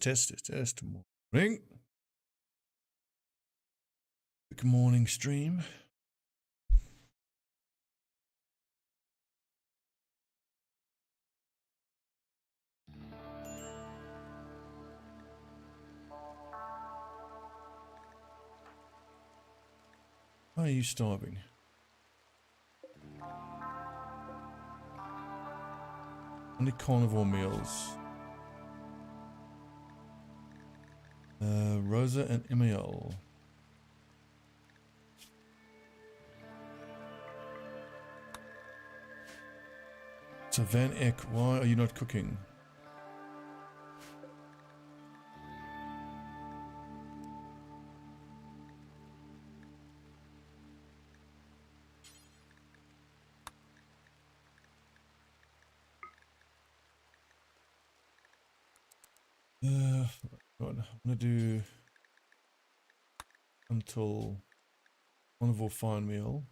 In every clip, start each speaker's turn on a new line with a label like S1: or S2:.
S1: test. Morning. Good morning stream. Why are you starving? Only carnivore meals. Rosa and Emil. So Van Eck, why are you not cooking? I'm gonna do until carnivore fine meal.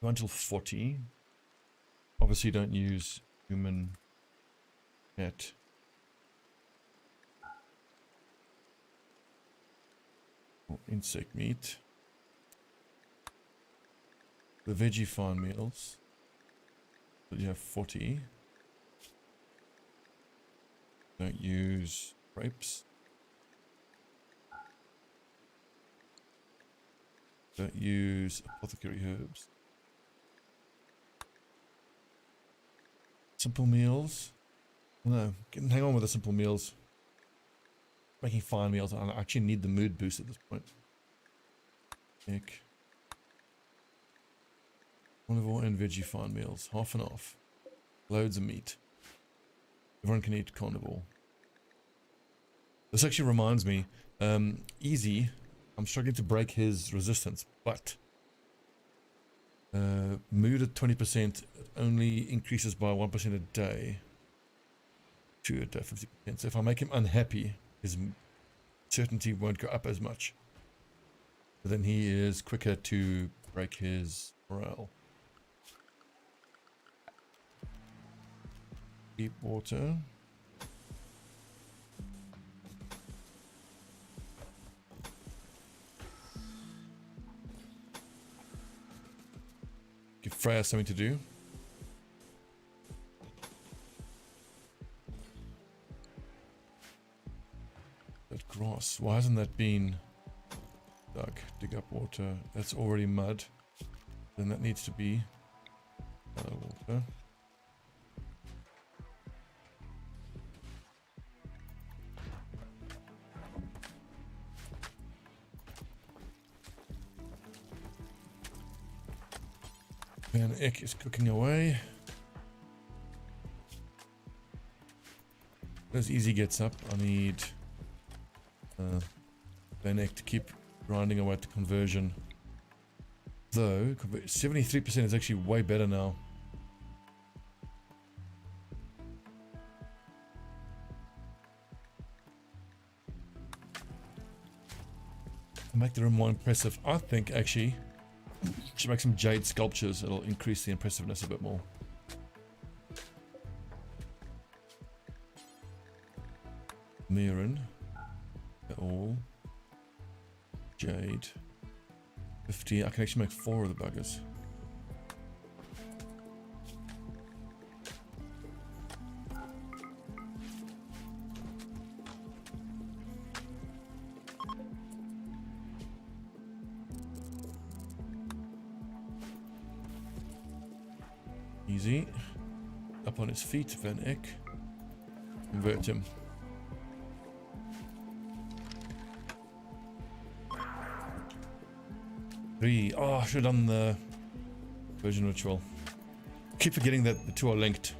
S1: Until 40. Obviously don't use human yet. Or insect meat. The veggie fine meals. So you have 40. Don't use grapes. Don't use apothecary herbs. Simple meals. No, hang on with the simple meals. Making fine meals. I actually need the mood boost at this point. Egg. Carnivore and veggie fine meals. Half and half. Loads of meat. Everyone can eat carnivore. This actually reminds me, Easy, I'm struggling to break his resistance, but mood at 20% only increases by 1% a day. 2 a day, 50%. So if I make him unhappy, his certainty won't go up as much. But then he is quicker to break his morale. Deep water. Give Freya something to do. That grass, why hasn't that been dug? Dig up water. That's already mud. Then that needs to be other water. Van Eck is cooking away. As Easy gets up, I need Van Eck to keep grinding away at the conversion. Though, 73% is actually way better now. To make the room more impressive, I think actually should make some jade sculptures. It'll increase the impressiveness a bit more. Mirren. All. Jade. 50. I can actually make 4 of the buggers. Easy. Up on his feet, Van Eck. Convert him. Oh, I should have done the version ritual. Keep forgetting that the two are linked.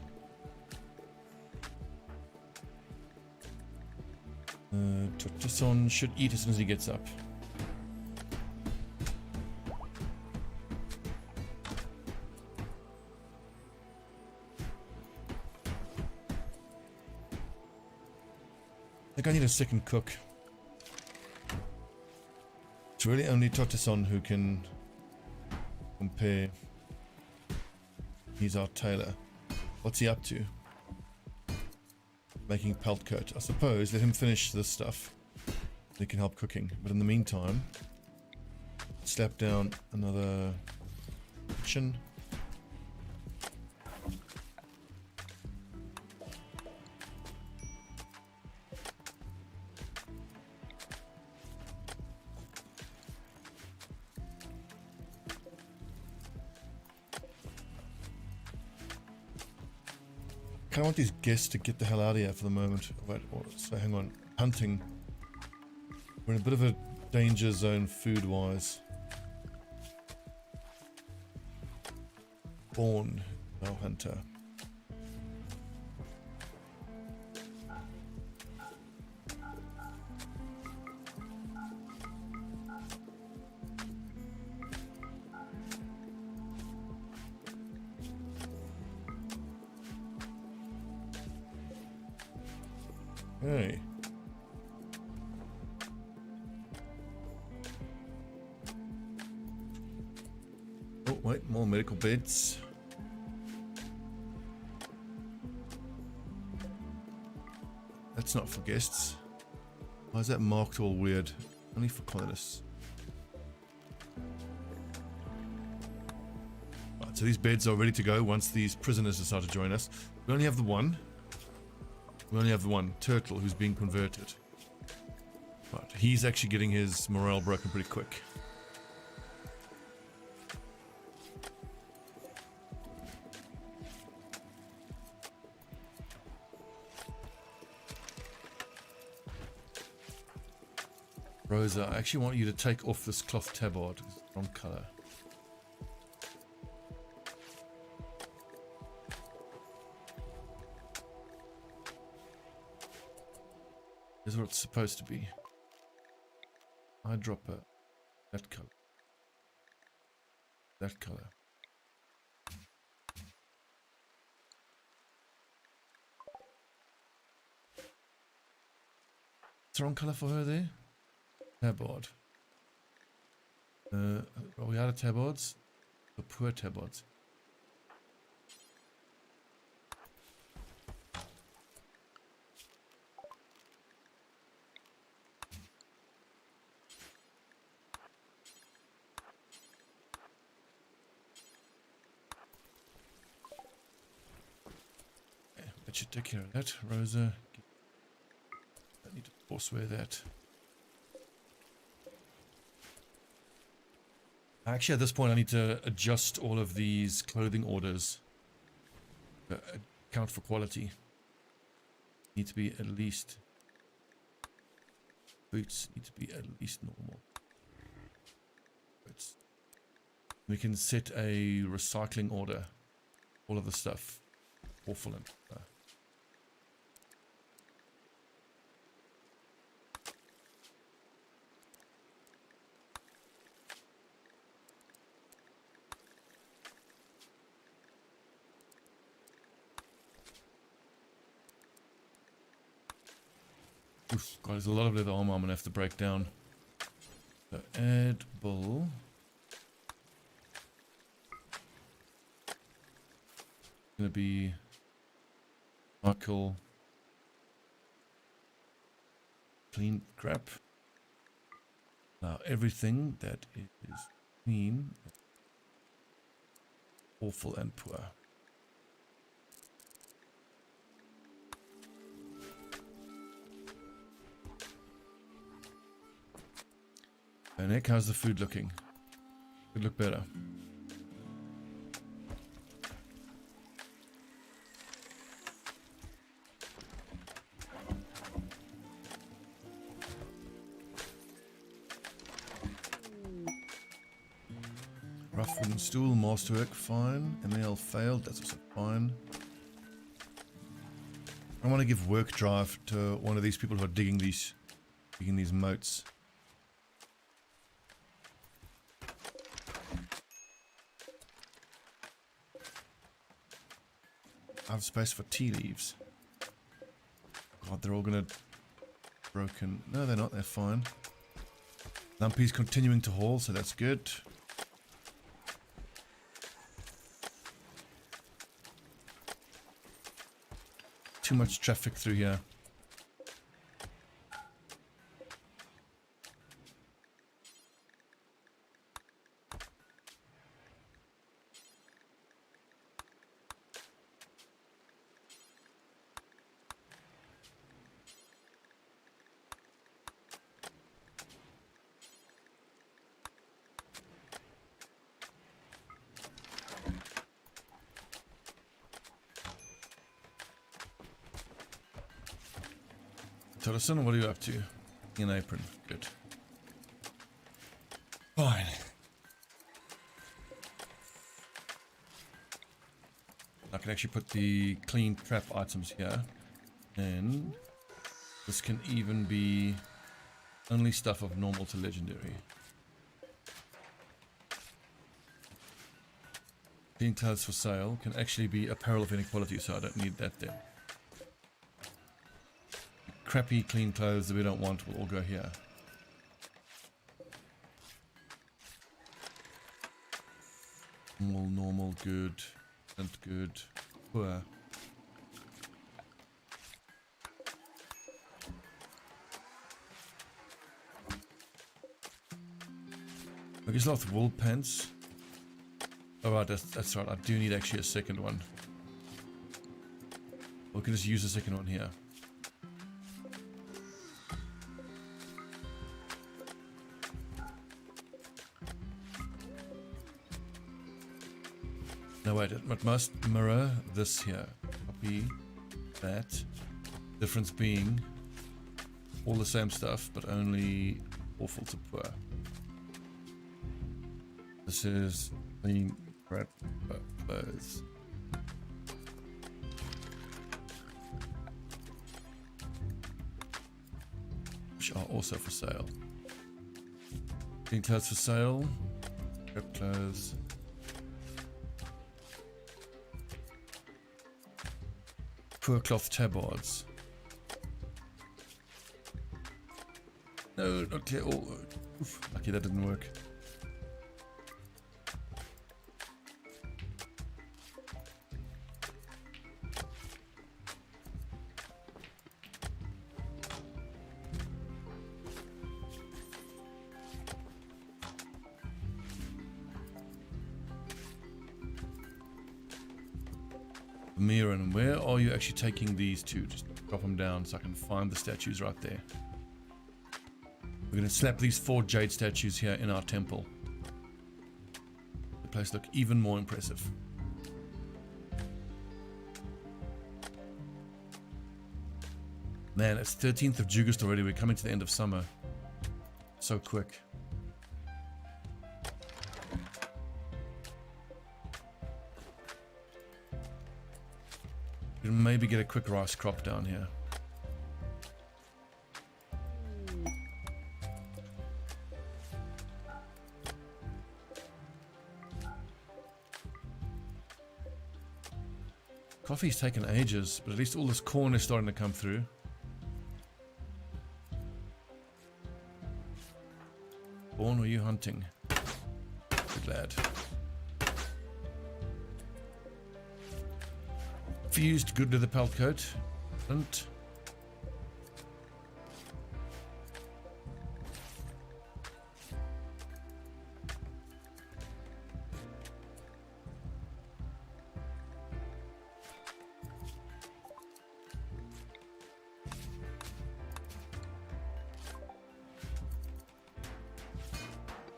S1: Tortoson should eat as soon as he gets up. I think I need a second cook. It's really only Tortoson who can compare. He's our tailor. What's he up to? making pelt coat. I suppose let him finish this stuff. They can help cooking. But in the meantime, slap down another kitchen. I kind of want these guests to get the hell out of here for the moment. Wait, so hang on. Hunting. We're in a bit of a danger zone food-wise. Born, our hunter. Hey. Oh, wait, more medical beds. That's not for guests. Why is that marked all weird? Only for colonists. Right, so these beds are ready to go once these prisoners decide to join us. We only have the one. We only have the one turtle who's being converted. Right, he's actually getting his morale broken pretty quick. Rosa, I actually want you to take off this cloth tabard. It's the wrong color. This is what it's supposed to be. Eyedropper. That color. That color. It's the wrong color for her there. Tabard. Are we out of tabards? The poor tabards. That should take care of that. Rosa, I need to forswear that. Actually, at this point, I need to adjust all of these clothing orders. Account for quality. Need to be at least. Boots need to be at least normal. Boots. We can set a recycling order. All of the stuff. Awful and. Oof, God, there's a lot of leather armor I'm gonna have to break down. So add bull. Gonna be Michael. Clean crap. Now everything that is clean, awful and poor. And Nick, how's the food looking? Could look better. Rough wooden stool, masterwork, fine. ML failed, that's also fine. I want to give work drive to one of these people who are digging these moats. I have space for tea leaves. God, they're all gonna broken. No, they're not. They're fine. Lumpy's continuing to haul, so that's good. Too much traffic through here. Tellison, what are you up to? In an apron. Good. Fine. I can actually put the clean trap items here. And this can even be only stuff of normal to legendary. Clean clothes for sale can actually be apparel of inequality, so I don't need that there. Crappy clean clothes that we don't want will all go here. Normal, good, and good, poor. I guess lots of wool pants. Oh right, that's right, I do need actually a second one. We can just use the second one here. No wait, it must mirror this here. Copy that. Difference being all the same stuff, but only awful to poor. This is clean crap clothes. Which are also for sale. Clean clothes for sale. Crap clothes. Poor cloth tabards. No, not clear. Oh, oof, lucky that didn't work. Miran, where are you actually taking these to? Just drop them down so I can find the statues right there. We're going to slap these 4 jade statues here in our temple. The place look even more impressive. Man, it's 13th of August already. We're coming to the end of summer. So quick. We can maybe get a quick rice crop down here. Coffee's taken ages, but at least all this corn is starting to come through. Born, were you hunting? Good lad. Fused good leather pelt coat. And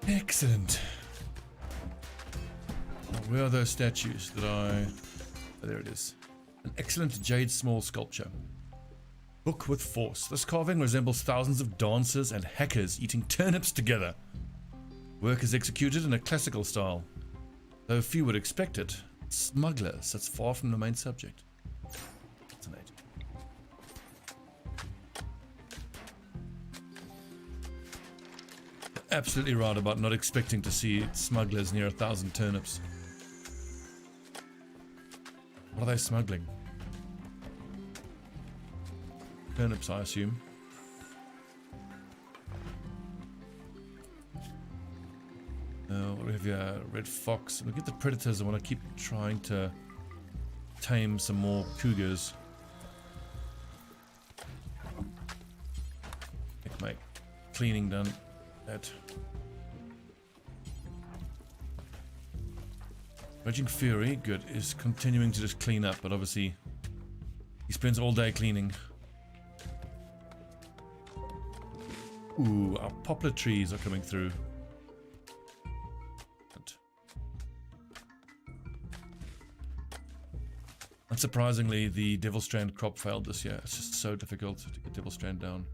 S1: excellent. Now, where are those statues that I... Oh, there it is. An excellent jade small sculpture. Book with force. This carving resembles thousands of dancers and hackers eating turnips together. Work is executed in a classical style. Though few would expect it, smuggler sits far from the main subject. Fascinating. Absolutely right about not expecting to see smugglers near 1,000 turnips. What are they smuggling? Turnips, I assume. What do we have here? Red fox. Look at the predators. I want to keep trying to tame some more cougars. Make cleaning done. That. Raging Fury, good, is continuing to just clean up, but obviously he spends all day cleaning. Ooh, our poplar trees are coming through. surprisingly, the Devil Strand crop failed this year. It's just so difficult to get Devil Strand down.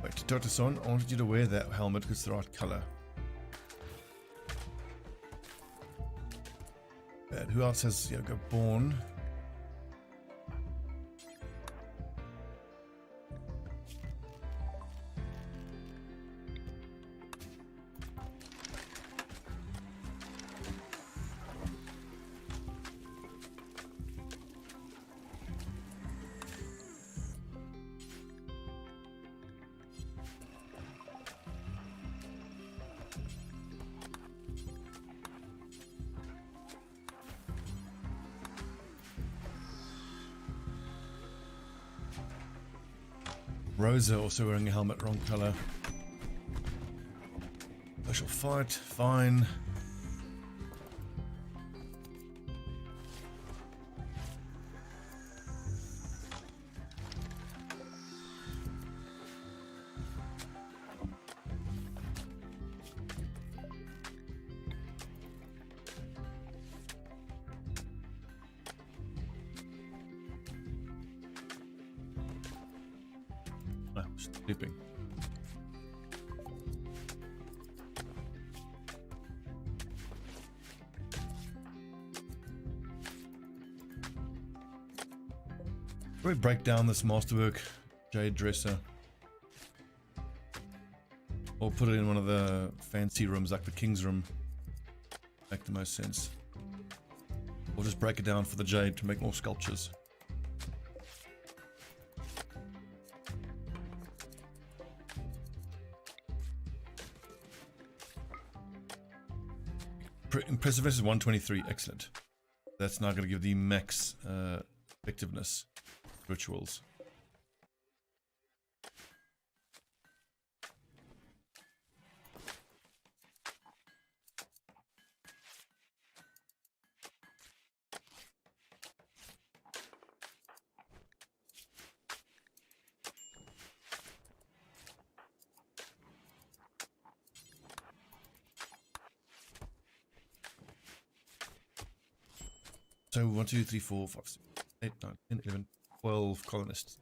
S1: Wait, Dr. Son, I wanted you to wear that helmet because it's the right color. Bad. Who else has Yoga Born? Rosa also wearing a helmet, wrong color. I shall fight, fine. Sleeping. We break down this masterwork jade dresser, or put it in one of the fancy rooms like the king's room. Make the most sense. Or just break it down for the jade to make more sculptures. Impressiveness is 123, excellent. That's now going to give the max effectiveness rituals. So 1, 2, 3, 4, 5, 6, 8, 9, 10, 11, 12 colonists.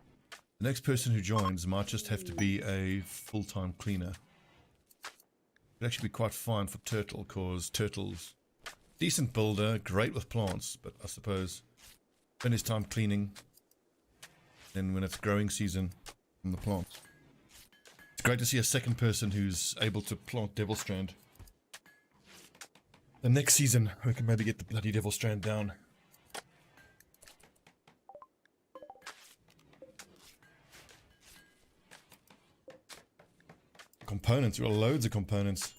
S1: The next person who joins might just have to be a full-time cleaner. It'd actually be quite fine for Turtle, cause Turtle's decent builder, great with plants, but I suppose spend his time cleaning. Then when it's growing season from the plants. It's great to see a second person who's able to plant Devil Strand. The next season we can maybe get the bloody Devil Strand down. Components, we've got loads of components.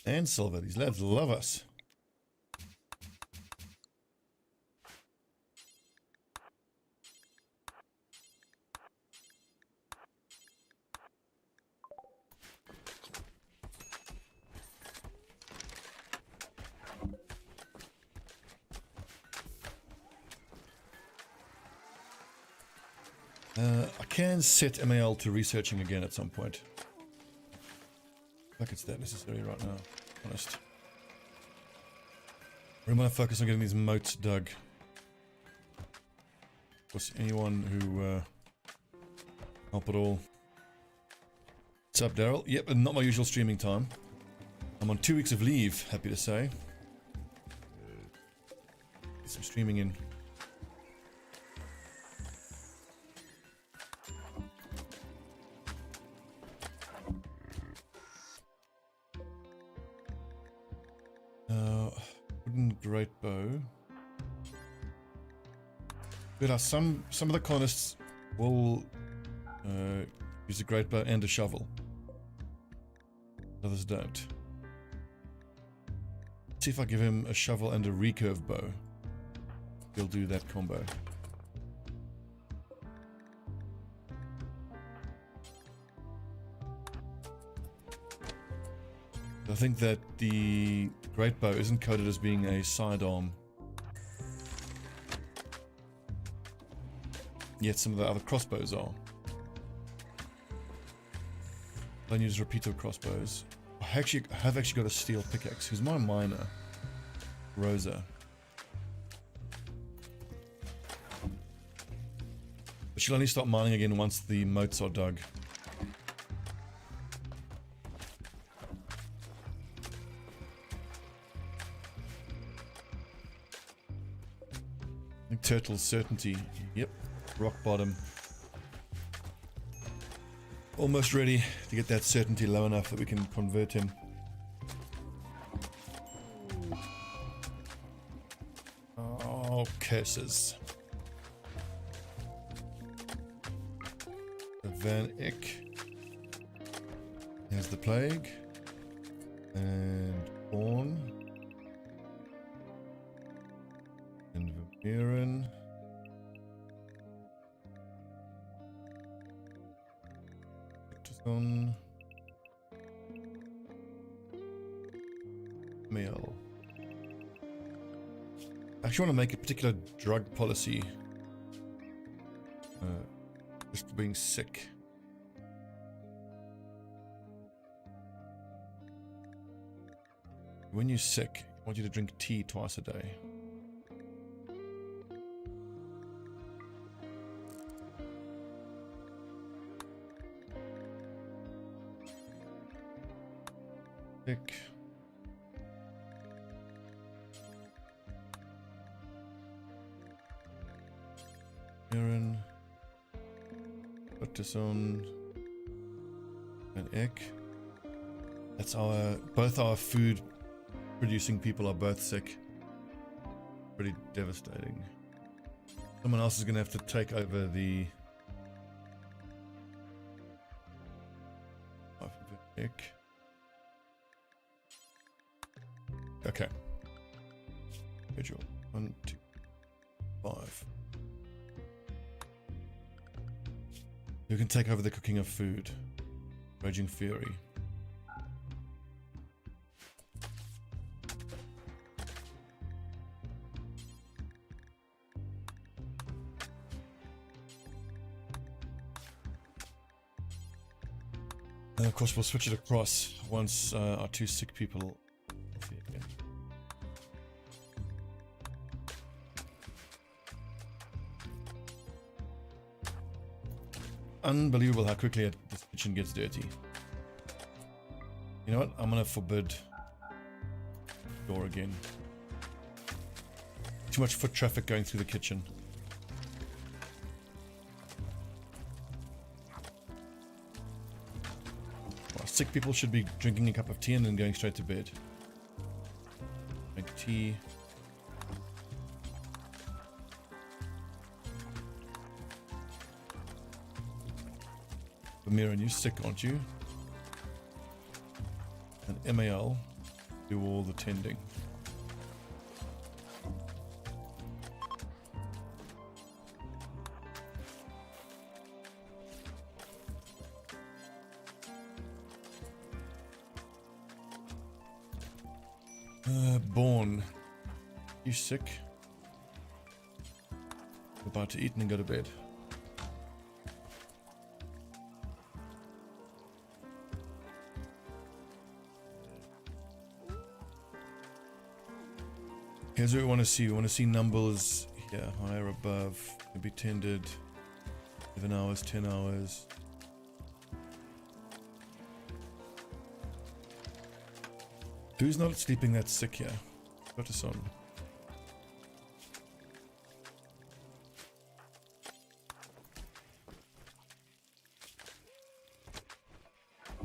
S1: And silver, these lads love us. I can set MAL to researching again at some point. Like it's that necessary right now, honest. Or am I focused on getting these moats dug? Of course, anyone who help at all. What's up, Daryl? Yep, not my usual streaming time. I'm on 2 weeks of leave, happy to say. Get some streaming in. Wooden great bow. But some of the colonists will use a great bow and a shovel. Others don't. See if I give him a shovel and a recurve bow. He'll do that combo. I think that the great bow isn't coded as being a sidearm. Yet some of the other crossbows are. Don't use repeater crossbows. I have actually got a steel pickaxe. Who's my miner? Rosa. But she'll only start mining again once the moats are dug. Turtle's certainty. Yep. Rock bottom. Almost ready to get that certainty low enough that we can convert him. Oh, curses. Van Eyck. There's the plague. And Orn. And Vermeeren. On mail. I actually want to make a particular drug policy. Just for being sick. When you're sick, I want you to drink tea twice a day. Aaron, put this on an egg. That's both our food producing people are both sick. Pretty devastating. Someone else is going to have to take over the egg. Okay. Schedule 1, 2, 5. You can take over the cooking of food. Raging Fury. And of course we'll switch it across once our 2 sick people. Unbelievable how quickly this kitchen gets dirty. You know what? I'm gonna forbid door again. Too much foot traffic going through the kitchen. Well, sick people should be drinking a cup of tea and then going straight to bed. Make tea. Miran, you're sick, aren't you? And MAL, do all the tending. Born, you sick? About to eat and go to bed. Here's what we want to see. We want to see numbers here, higher above. Can be tended. 7 hours, 10 hours. Who's not sleeping that's sick here? Got us on.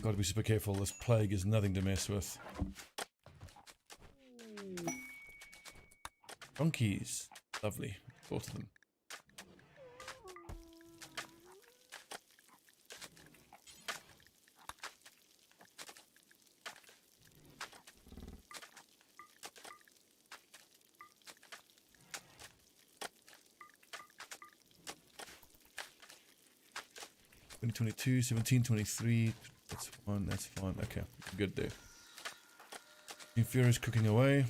S1: Gotta be super careful. This plague is nothing to mess with. Donkeys. Lovely. Both of them. 2022, 17, 23. That's fine, that's fine. Okay, good there. Inferior is cooking away.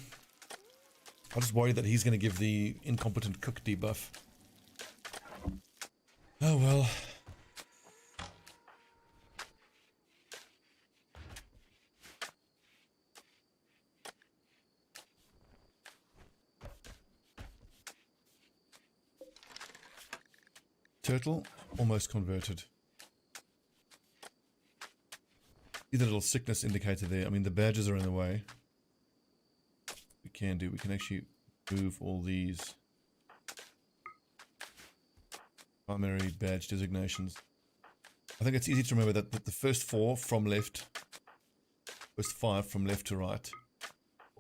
S1: I just worry that he's going to give the incompetent cook debuff. Oh well. Turtle, almost converted. See the little sickness indicator there. I mean, the badges are in the way. We can actually move all these primary badge designations. I think it's easy to remember that the first 4 from left, first 5 from left to right,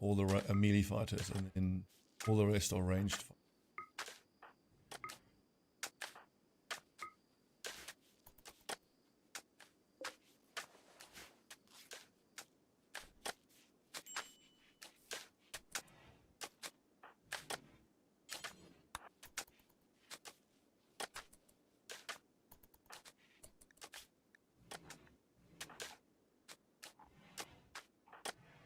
S1: all the are melee fighters, and then all the rest are ranged fighters.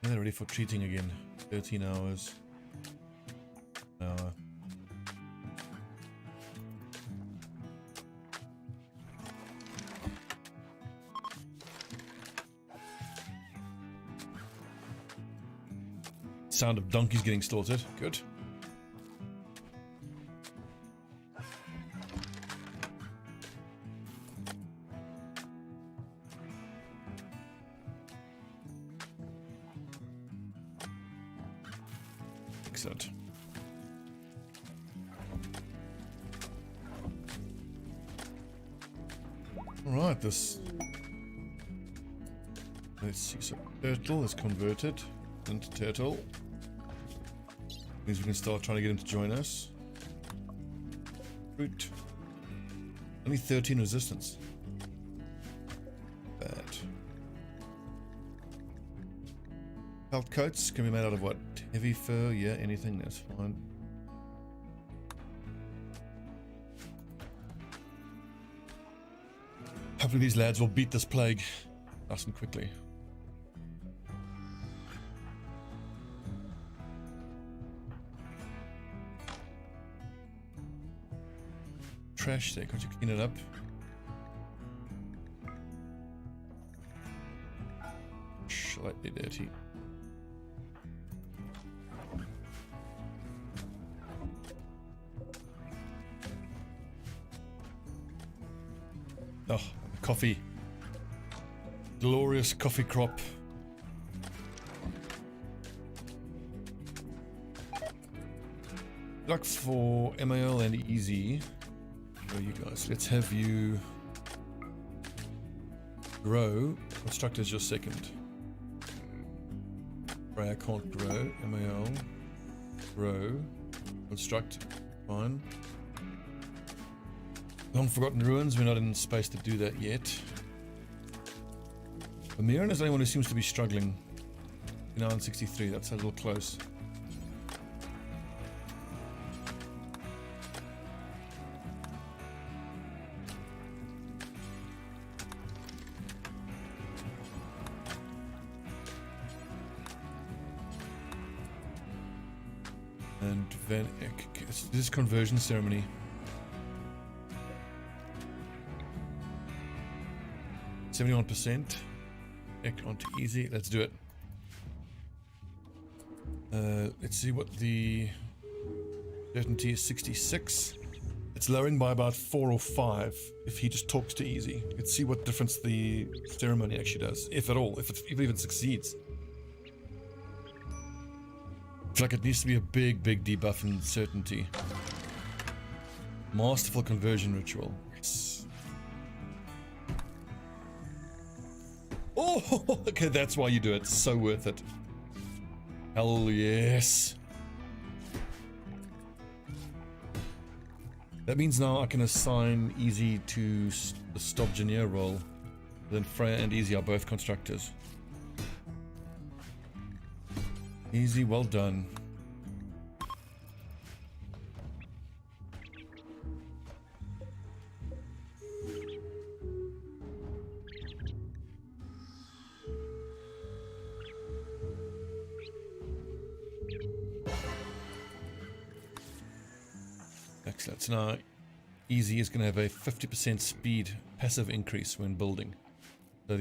S1: And they're ready for treating again. 13 hours. An hour. Sound of donkeys getting slaughtered. Good. Excellent. All right, this. Let's see. So turtle is converted into turtle. Means we can start trying to get him to join us. Fruit. Only 13 resistance. Bad. Felt coats can be made out of what? Heavy fur? Yeah, anything, that's fine. Hopefully these lads will beat this plague nice and quickly. Trash there, can't you clean it up? Slightly dirty. Oh, coffee. Glorious coffee crop. Luck for MAL and Easy. Where are you guys? Let's have you grow. Construct as your second. Freya can't grow. MAL. Grow. Construct. Fine. Long Forgotten Ruins, we're not in space to do that yet. Amiran is the only one who seems to be struggling. Now on 63, that's a little close. And Van Eck, this is conversion ceremony. %. Eck onto easy. Let's do it. Let's see what the certainty is. 66. It's lowering by about 4 or 5 if he just talks to easy. Let's see what difference the ceremony actually does, if at all, if it even succeeds. I feel like it needs to be a big debuff in certainty. Masterful conversion ritual. Yes. Oh, okay, that's why you do it. So worth it. Hell yes. That means now I can assign Easy to the Stobbie engineer role. Then Freya and Easy are both constructors. Easy, well done. Excellent. So now Easy is going to have a 50% speed passive increase when building. So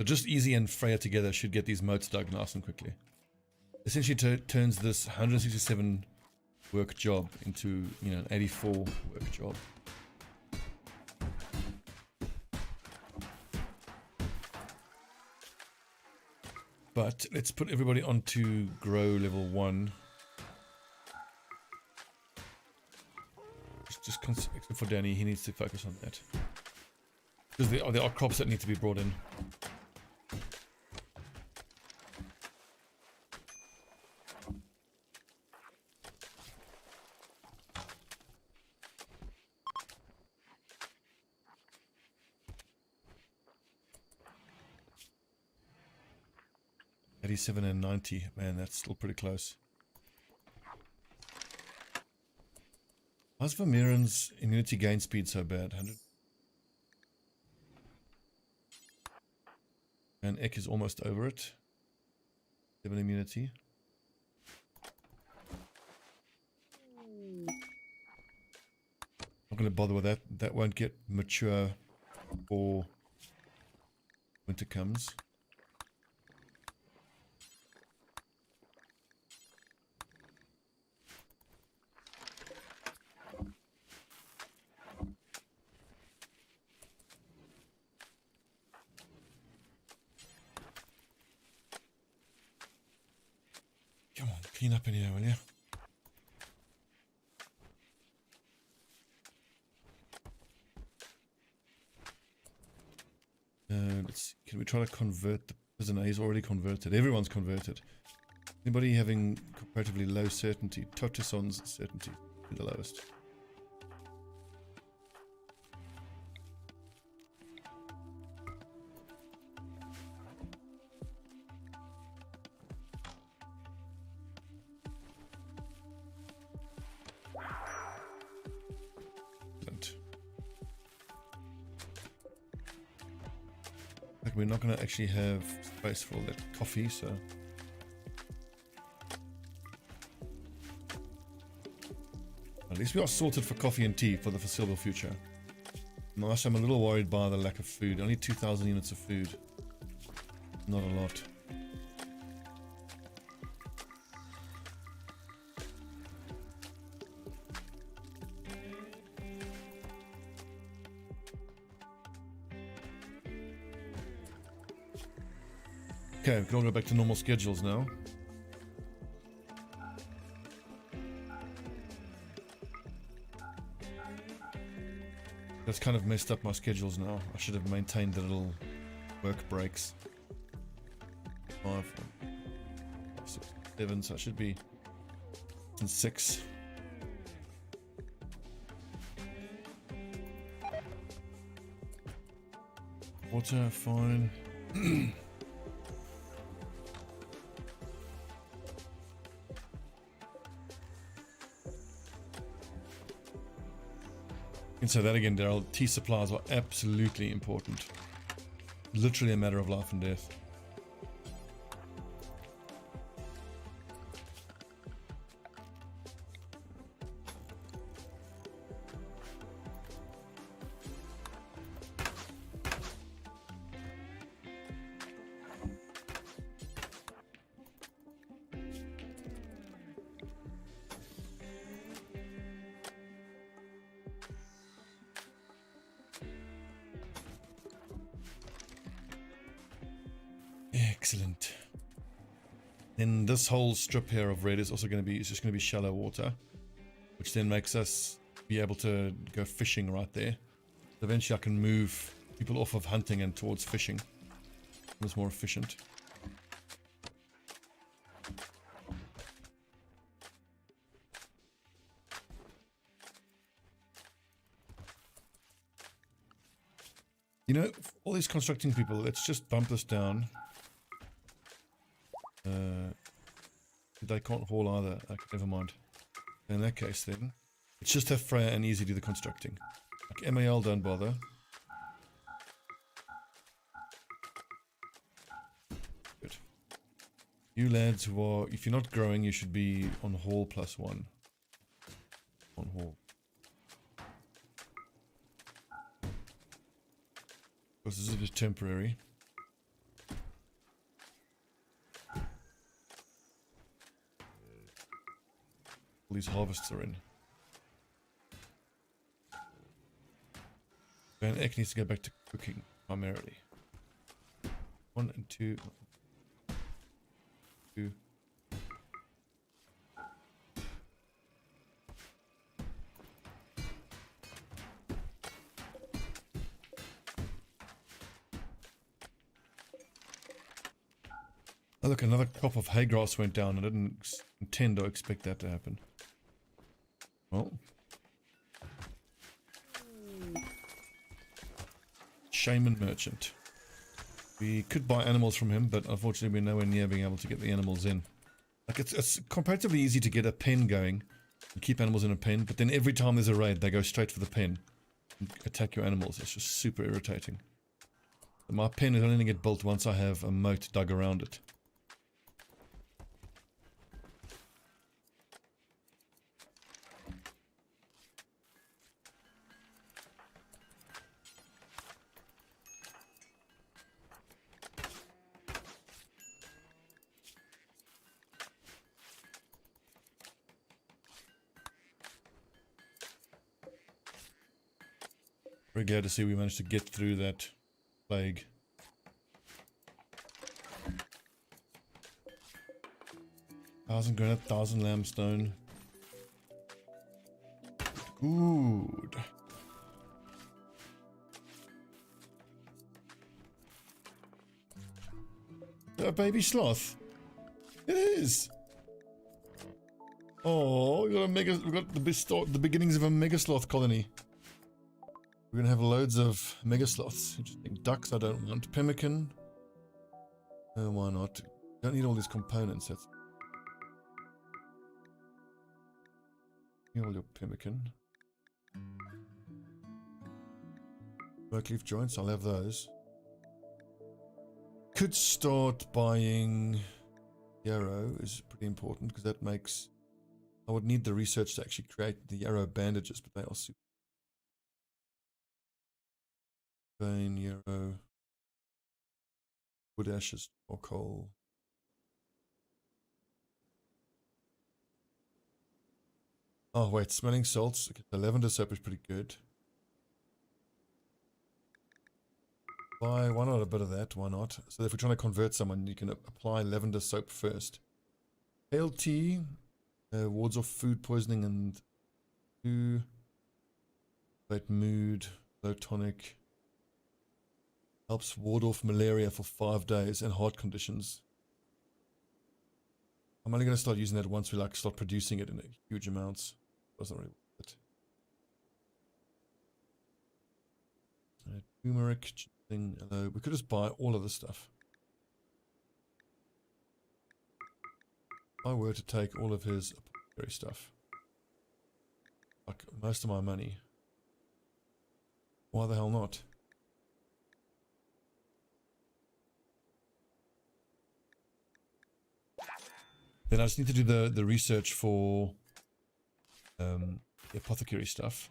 S1: just Easy and Freya together should get these moats dug nice and quickly. Essentially turns this 167 work job into, you know, an 84 work job. But let's put everybody onto grow level 1. Except for Danny, he needs to focus on that. Because there are crops that need to be brought in. $87 and $90, man, that's still pretty close. How's Vermeeren's immunity gain speed so bad? 100. And Ek is almost over it. 7 immunity. Not going to bother with that. That won't get mature before winter comes. Come on, clean up in here, will you? Let's see. Can we try to convert the prisoner? He's already converted. Everyone's converted. Anybody having comparatively low certainty? Totison's certainty is the lowest. We're not going to actually have space for all that coffee, so at least we are sorted for coffee and tea for the foreseeable future. Nice, I'm a little worried by the lack of food. Only 2,000 units of food. Not a lot. Okay, we can all go back to normal schedules now. That's kind of messed up my schedules now. I should have maintained the little work breaks. 5, 6, 7, so it should be 6. Water, fine. You can say that again, Daryl. Tea supplies are absolutely important. Literally a matter of life and death. Excellent. Then this whole strip here of red is also going to be, it's just going to be shallow water, which then makes us be able to go fishing right there. Eventually I can move people off of hunting and towards fishing. It's more efficient. You know, all these constructing people, let's just bump this down. They can't haul either. Okay, never mind. In that case then, let's just have Freya and Easy do the constructing. Like MAL, don't bother. Good. You lads who are, if you're not growing, you should be on haul +1. On haul. Because this is just temporary. All these harvests are in. And Ek needs to go back to cooking primarily. 1 and 2. 2. Oh look, another crop of hay grass went down. I didn't intend or expect that to happen. Well. Shaman merchant. We could buy animals from him, but unfortunately we're nowhere near being able to get the animals in. Like it's comparatively easy to get a pen going and keep animals in a pen, but then every time there's a raid they go straight for the pen and attack your animals. It's just super irritating. And my pen is only going to get built once I have a moat dug around it. We're glad to see we managed to get through that plague. Thousand granite, 1,000 limestone. Good. A baby sloth. It is. Oh, we got the beginnings of a mega sloth colony. We're gonna have loads of mega sloths. Interesting. Ducks I don't want. Pemmican. Why not? Don't need all these components. That's all your pemmican. Work leaf joints, I'll have those. Could start buying yarrow is pretty important because that makes I would need the research to actually create the yarrow bandages, but they are super. Vein, yarrow, wood ashes, or coal. Oh wait, smelling salts. Okay, the lavender soap is pretty good. Why not a bit of that? Why not? So if we're trying to convert someone, you can apply lavender soap first. Pale tea wards off food poisoning and mood, low tonic. Helps ward off malaria for 5 days and heart conditions. I'm only going to start using that once we start producing it in huge amounts. Doesn't really worth it. Turmeric, ginseng, hello. We could just buy all of this stuff. If I were to take all of his apothecary stuff, like most of my money, why the hell not? Then I just need to do the research for the apothecary stuff.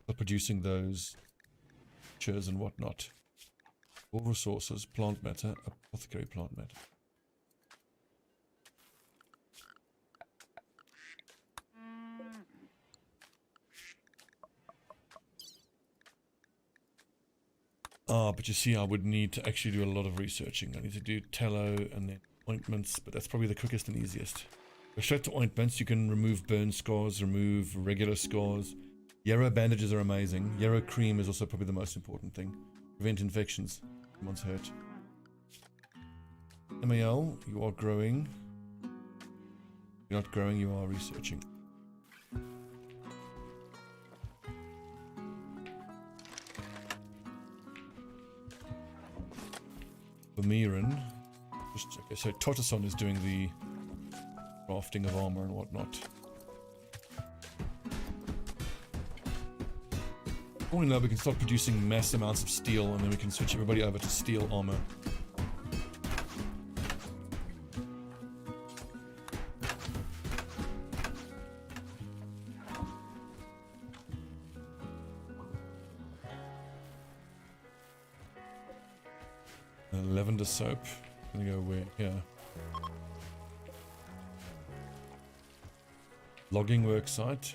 S1: For producing those chairs and whatnot. All resources, plant matter, apothecary plant matter. But you see I would need to actually do a lot of researching. I need to do tallow and then ointments, but that's probably the quickest and easiest. Go straight to ointments. You can remove burn scars, remove regular scars. Yarrow bandages are amazing. Yarrow cream is also probably the most important thing. Prevent infections. Someone's hurt. MAL, you are growing. You're not growing, you are researching. Bamiran. Okay, so Totason is doing the crafting of armor and whatnot. Only now we can start producing mass amounts of steel, and then we can switch everybody over to steel armor. Lavender soap. Gonna go where? Here. Logging work site.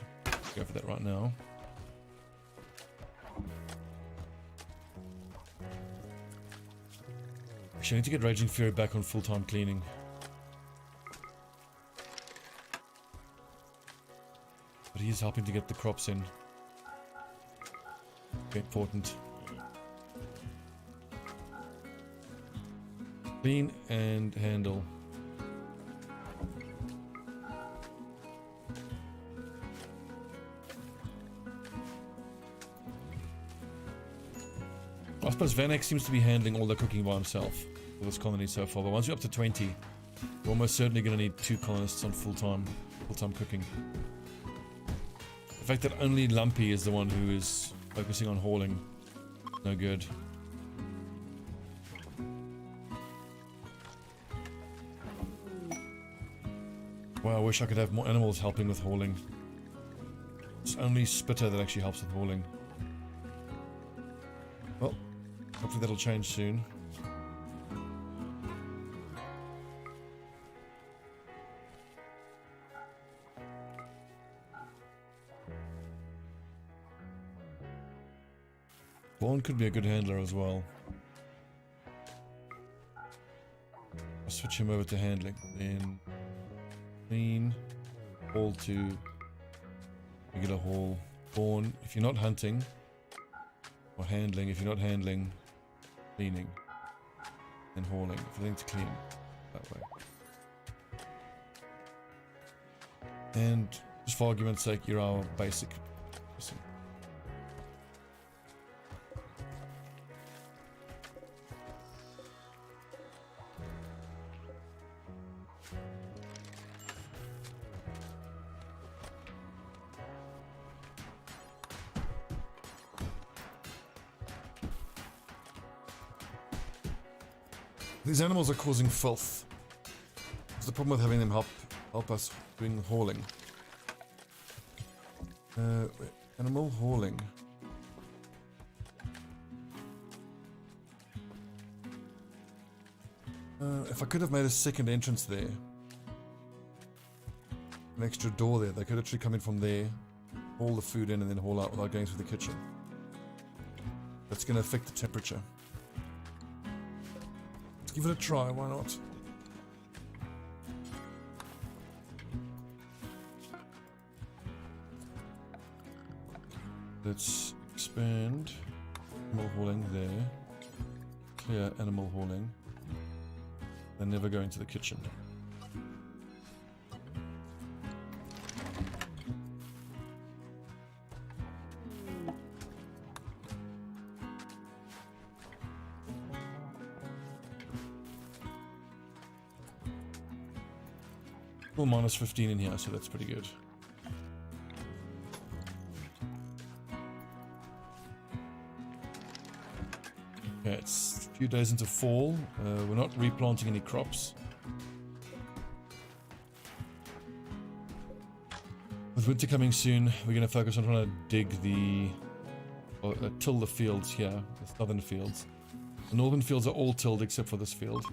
S1: Go for that right now. Actually, I need to get Raging Fury back on full-time cleaning. But he's helping to get the crops in. Very important. Clean and handle. I suppose Vanek seems to be handling all the cooking by himself for this colony so far, but once you're up to 20, you're almost certainly going to need 2 colonists on full-time cooking. The fact that only Lumpy is the one who is focusing on hauling, no good. Wow, I wish I could have more animals helping with hauling. It's only Spitter that actually helps with hauling. Well, hopefully that'll change soon. Vaughn could be a good handler as well. I'll switch him over to handling. Then clean, haul to regular haul. Vaughn, if you're not hunting, or handling, if you're not handling, cleaning, and hauling. Everything to clean that way. And just for argument's sake, you're our basic person. These animals are causing filth. What's the problem with having them help us doing hauling? Animal hauling. If I could have made a second entrance there, an extra door there, they could actually come in from there, haul the food in and then haul out without going through the kitchen. That's going to affect the temperature. Give it a try, why not? Let's expand animal hauling there. Clear animal hauling. And never go into the kitchen. Well, minus 15 in here, so that's pretty good. Okay, it's a few days into fall. We're not replanting any crops. With winter coming soon, we're going to focus on trying to dig till the fields here, the southern fields. The northern fields are all tilled except for this field.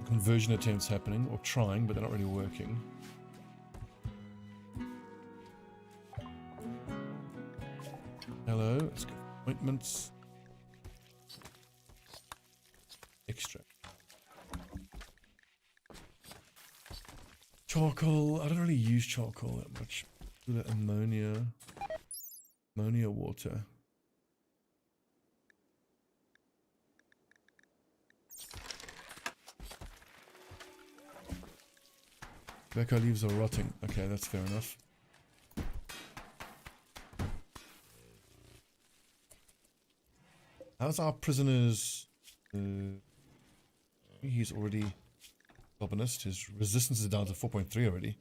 S1: Conversion attempts happening, or trying, but they're not really working. Hello, let's go. Appointments. Extract. Charcoal. I don't really use charcoal that much. Ammonia. Ammonia water. Tobacco leaves are rotting. Okay, that's fair enough. How's our prisoners? He's already Carbonist. His resistance is down to 4.3 already.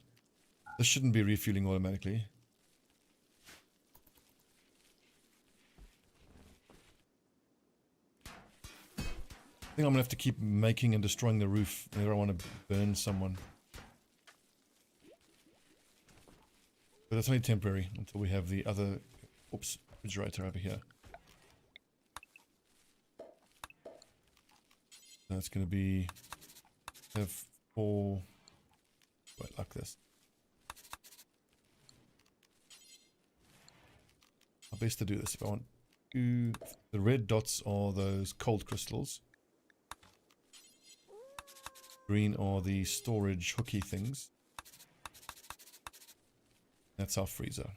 S1: This shouldn't be refueling automatically. I think I'm gonna have to keep making and destroying the roof. I don't want to burn someone. But that's only temporary until we have the other, oops, refrigerator over here. That's going to be, have 4, wait, like this. How best to do this if I want to, the red dots are those cold crystals. Green are the storage hooky things. That's our freezer.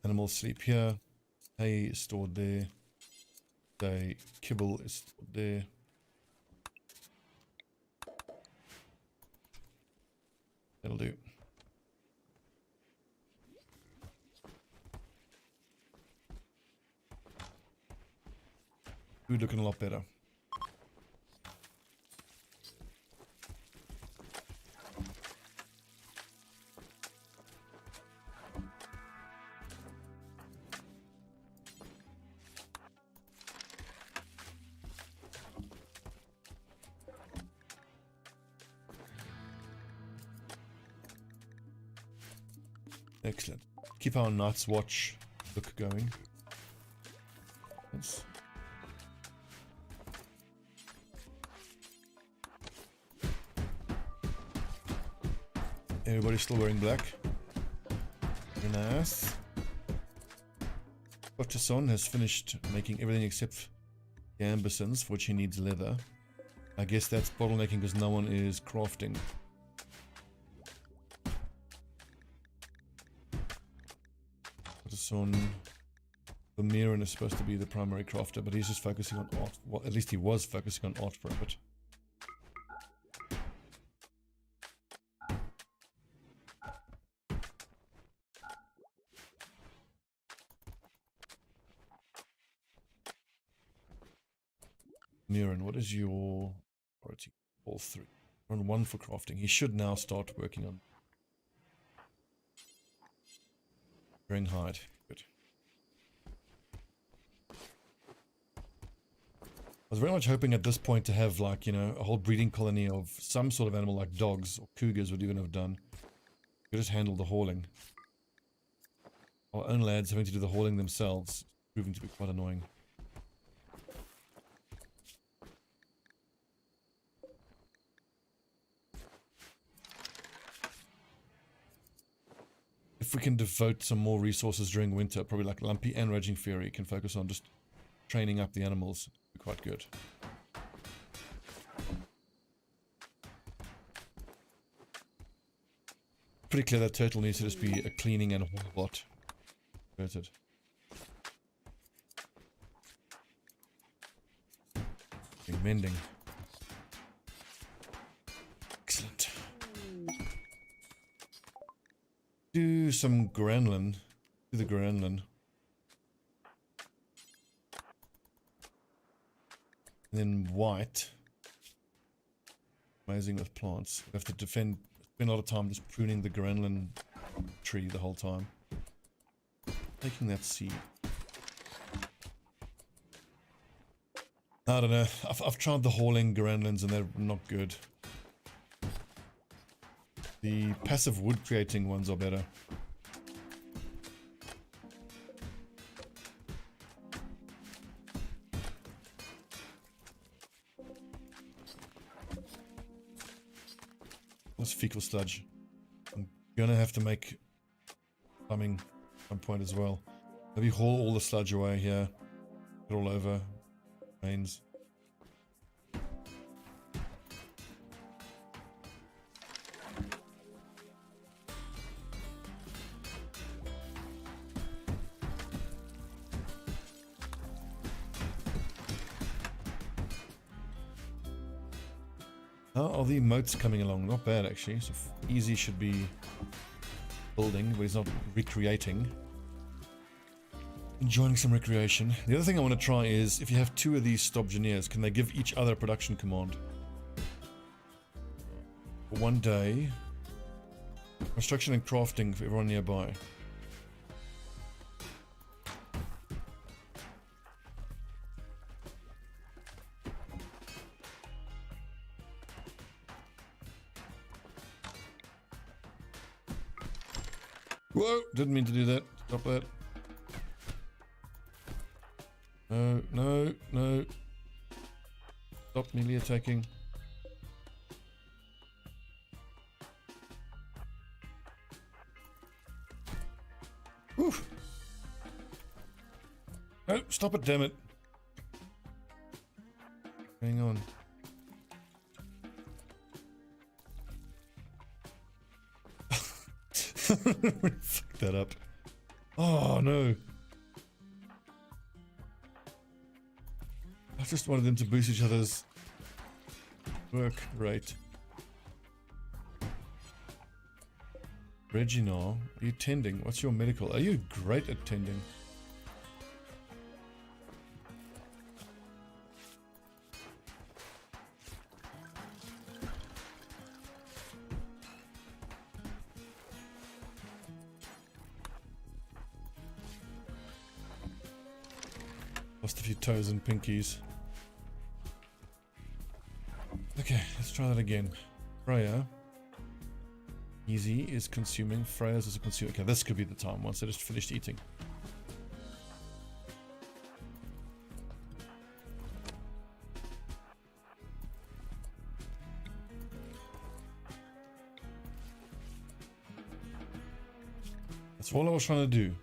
S1: Animals sleep here. Hay is stored there. The kibble is stored there. That'll do. Food looking a lot better. Excellent. Keep our Night's Watch look going. Yes. Everybody's still wearing black. Very nice. Butcherson has finished making everything except gambesons, for which he needs leather. I guess that's bottlenecking because no one is crafting. Butcherson, the Mirren is supposed to be the primary crafter, but he's just focusing on art. Well, at least he was focusing on art for a bit. Mirren, what is your priority? All 3. We're on 1 for crafting. He should now start working on growing hide. Good. I was very much hoping at this point to have, like, you know, a whole breeding colony of some sort of animal like dogs or cougars would even have done. Could just handle the hauling. Our own lads having to do the hauling themselves, proving to be quite annoying. If we can devote some more resources during winter, probably like Lumpy and Raging Fury can focus on just training up the animals, be quite good. Pretty clear that turtle needs to just be a cleaning and a haul bot. Converted. Mending. Excellent. Do some granlin. Do the granlin. And then white. Amazing with plants. We have to spend a lot of time just pruning the granlin tree the whole time. Taking that seed. I don't know. I've tried the hauling granlins and they're not good. The passive wood creating ones are better. What's fecal sludge? I'm gonna have to make plumbing at some point as well. Maybe haul all the sludge away here. Put it all over. Rains. How are the moats coming along? Not bad actually. So Easy should be building, but he's not recreating. Enjoying some recreation. The other thing I want to try is, if you have 2 of these Stobbie, can they give each other a production command? For 1 day. Construction and crafting for everyone nearby. Whoa! Didn't mean to do that. Stop that. No, no, no. Stop melee attacking. Whew. No, stop it, damn it. Hang on. Fuck that up. Oh no. I just wanted them to boost each other's work rate. Reginald, are you tending? What's your medical? Are you great at tending? Lost a few toes and pinkies. Okay, let's try that again. Freya. Easy is consuming. Freya's is a consumer. Okay, this could be the time once I just finished eating. That's all I was trying to do.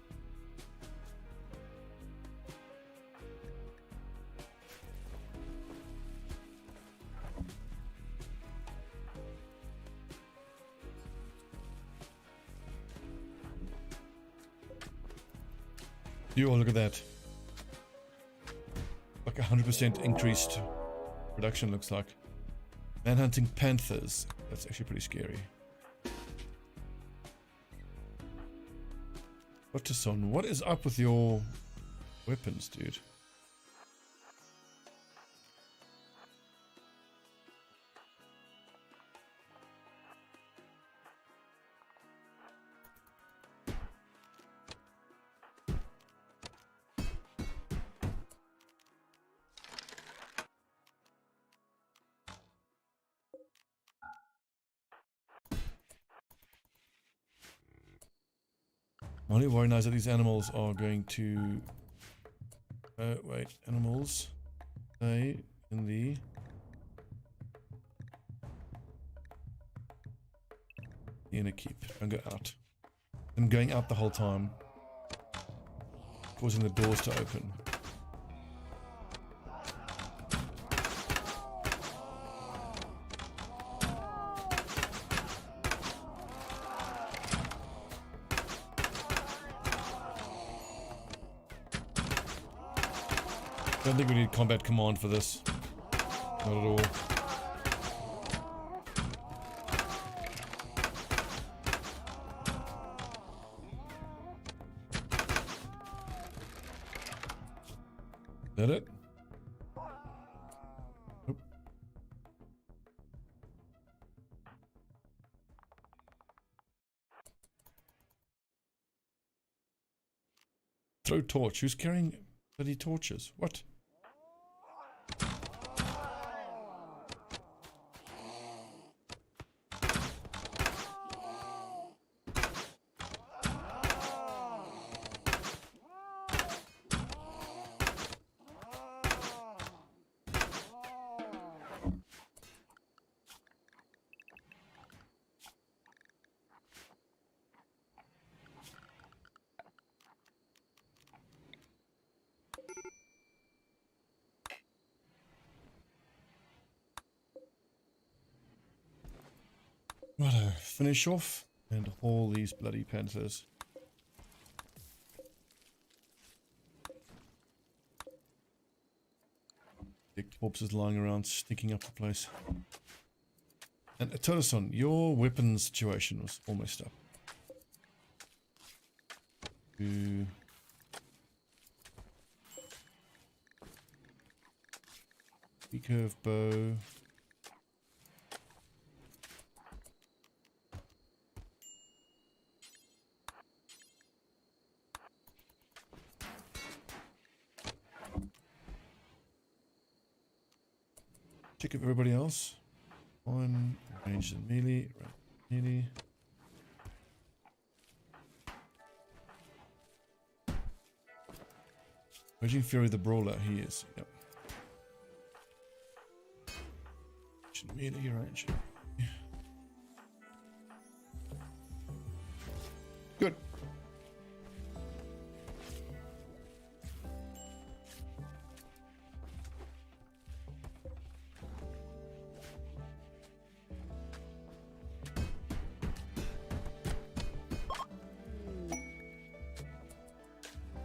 S1: Oh, look at that. Like 100% increased production, looks like. Manhunting panthers. That's actually pretty scary. Otterson, what is up with your weapons, dude? My only worry now is that these animals are going to... wait, animals stay in the... inner keep. Don't go out. I'm going out the whole time, causing the doors to open. I don't think we need combat command for this. Not at all. Is that it? Nope. Throw torch. Who's carrying bloody torches? What? Righto, finish off and haul these bloody panthers. Big corpses lying around, stinking up the place. And Totoson, your weapon situation was all messed up. Recurve bow. Check if everybody else. One, ranged and melee, melee. Raging Fury the Brawler, he is. Yep. Melee range. Yeah. Good.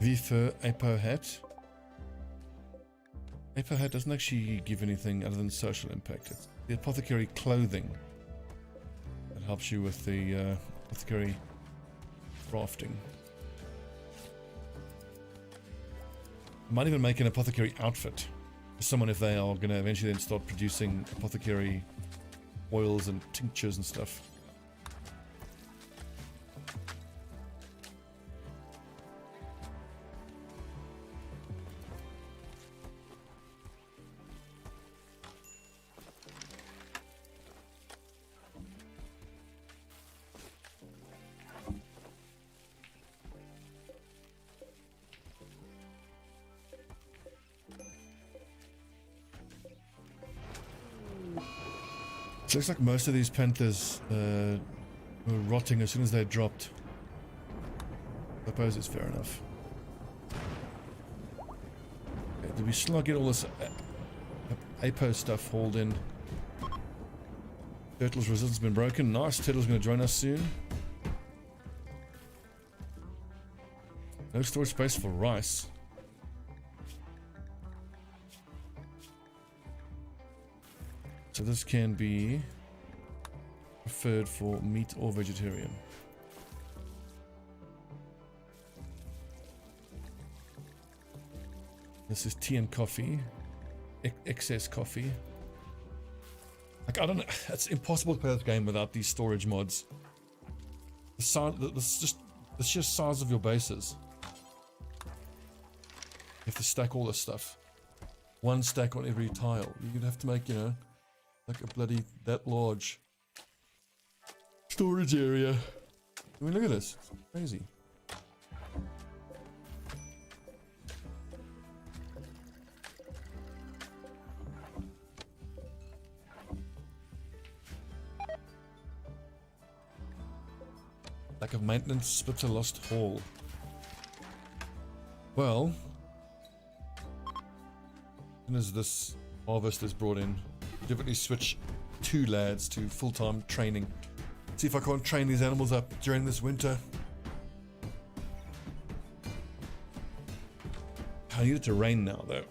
S1: V-Fur Apo Hat. Apo Hat doesn't actually give anything other than social impact. It's the apothecary clothing that helps you with the apothecary crafting. Might even make an apothecary outfit for someone if they are going to eventually then start producing apothecary oils and tinctures and stuff. It looks like most of these panthers were rotting as soon as they dropped. I suppose it's fair enough. Okay, did we still not get all this Apo stuff hauled in? Turtle's resistance has been broken. Nice, Turtle's going to join us soon. No storage space for rice. So this can be preferred for meat or vegetarian. This is tea and coffee. Excess coffee. Like, I don't know. It's impossible to play this game without these storage mods. The sheer size of your bases. You have to stack all this stuff. One stack on every tile. You'd have to make, you know, like a bloody that large storage area. I mean, look at this. It's crazy. Lack of maintenance, splitter lost haul. Well, as soon as this harvest is brought in, definitely switch 2 lads to full-time training. See if I can't train these animals up during this winter. I need it to rain now, though.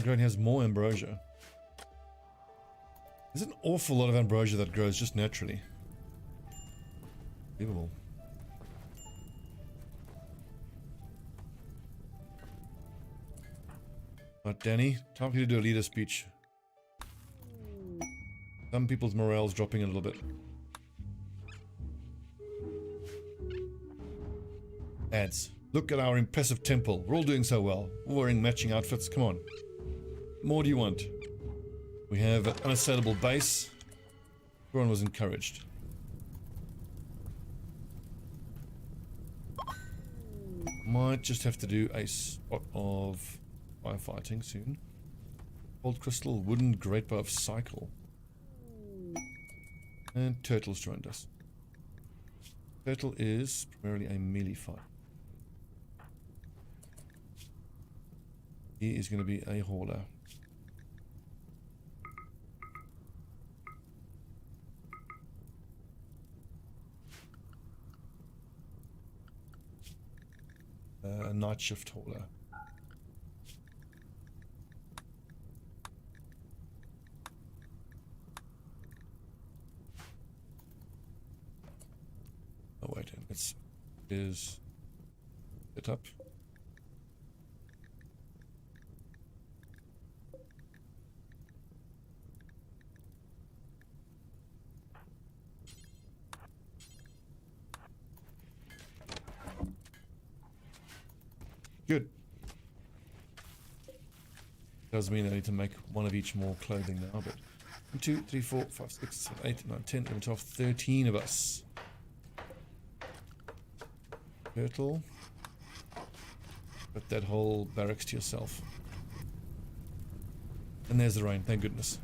S1: Grain has more ambrosia. There's an awful lot of ambrosia that grows just naturally. Unbelievable. Right, Danny, time for you to do a leader speech. Some people's morale's dropping a little bit. Ads. Look at our impressive temple. We're all doing so well. We're wearing matching outfits. Come on. What more do you want? We have an unassailable base. Everyone was encouraged. Might just have to do a spot of firefighting soon. Gold crystal, wooden great bow of cycle. And Turtle's joined us. Turtle is primarily a melee fighter. He is going to be a hauler. A night shift hauler. Oh wait, it is it up. Good. Doesn't mean I need to make one of each more clothing now, but 1, 2, 3, 4, 5, 6, 7, 8, 9, 10, 11, 12, 13 of us. Turtle. Put that whole barracks to yourself. And there's the rain, thank goodness.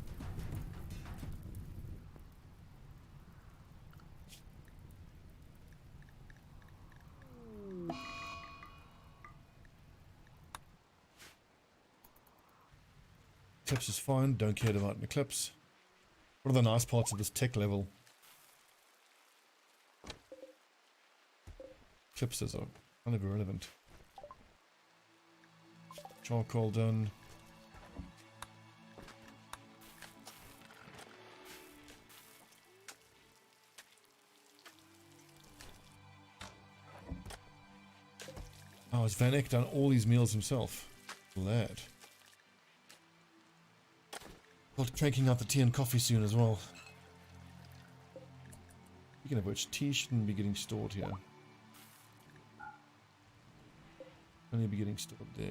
S1: Eclipse is fine, don't care about an eclipse. What are the nice parts of this tech level? Eclipses are kind of irrelevant. Charcoal done. Oh, has Van Eck done all these meals himself? Lad. Well, cranking out the tea and coffee soon as well. Speaking of which, tea shouldn't be getting stored here. Only be getting stored there.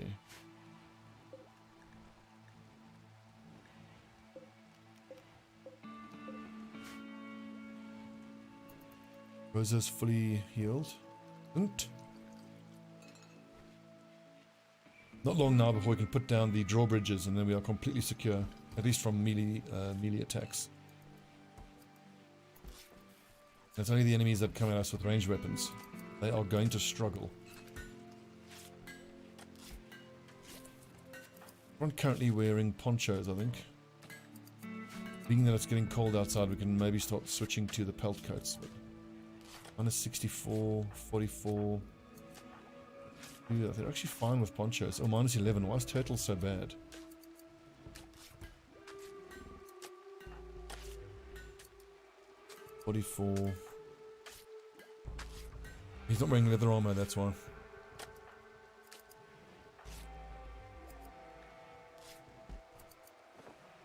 S1: Rosa's fully healed. And not long now before we can put down the drawbridges, and then we are completely secure. At least from melee attacks. It's only the enemies that come at us with ranged weapons. They are going to struggle. Everyone currently wearing ponchos, I think. Being that it's getting cold outside, we can maybe start switching to the pelt coats. But minus 64, 44. Yeah, they're actually fine with ponchos. Oh, minus 11. Why is turtle so bad? $44. He's not wearing leather armor, that's why.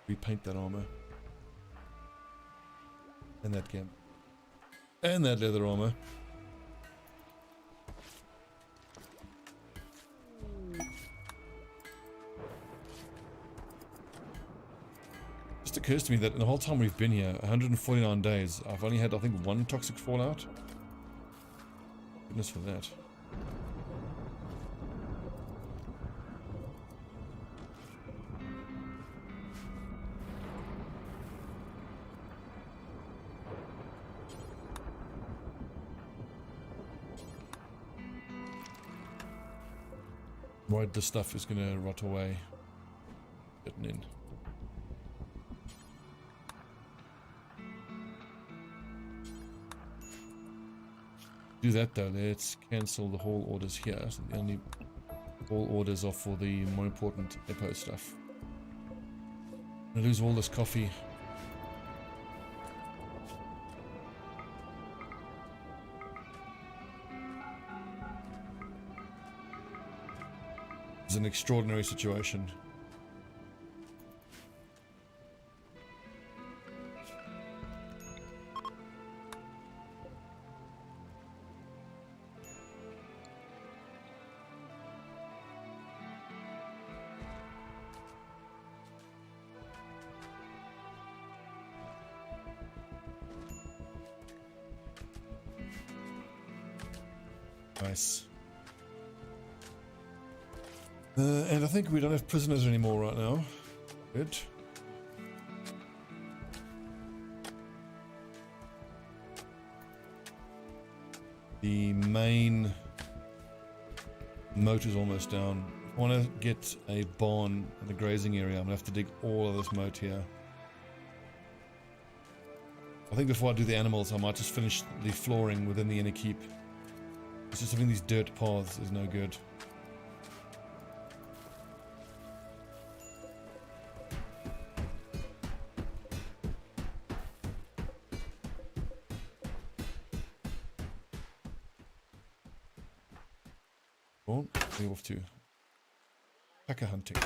S1: Repaint that armor. And that gem. And that leather armor. Just occurs to me that in the whole time we've been here, 149 days, I've only had, I think, 1 toxic fallout. Goodness for that. Right, this stuff is gonna rot away. Getting in. Do that though, let's cancel the haul orders here. So the only haul orders are for the more important depot stuff. I'm gonna lose all this coffee. It's an extraordinary situation. Nice. And I think we don't have prisoners anymore right now. Good. The main moat is almost down. If I want to get a barn in the grazing area, I'm going to have to dig all of this moat here. I think before I do the animals, I might just finish the flooring within the inner keep. It's just having these dirt paths is no good. Well, we're off to packer hunting.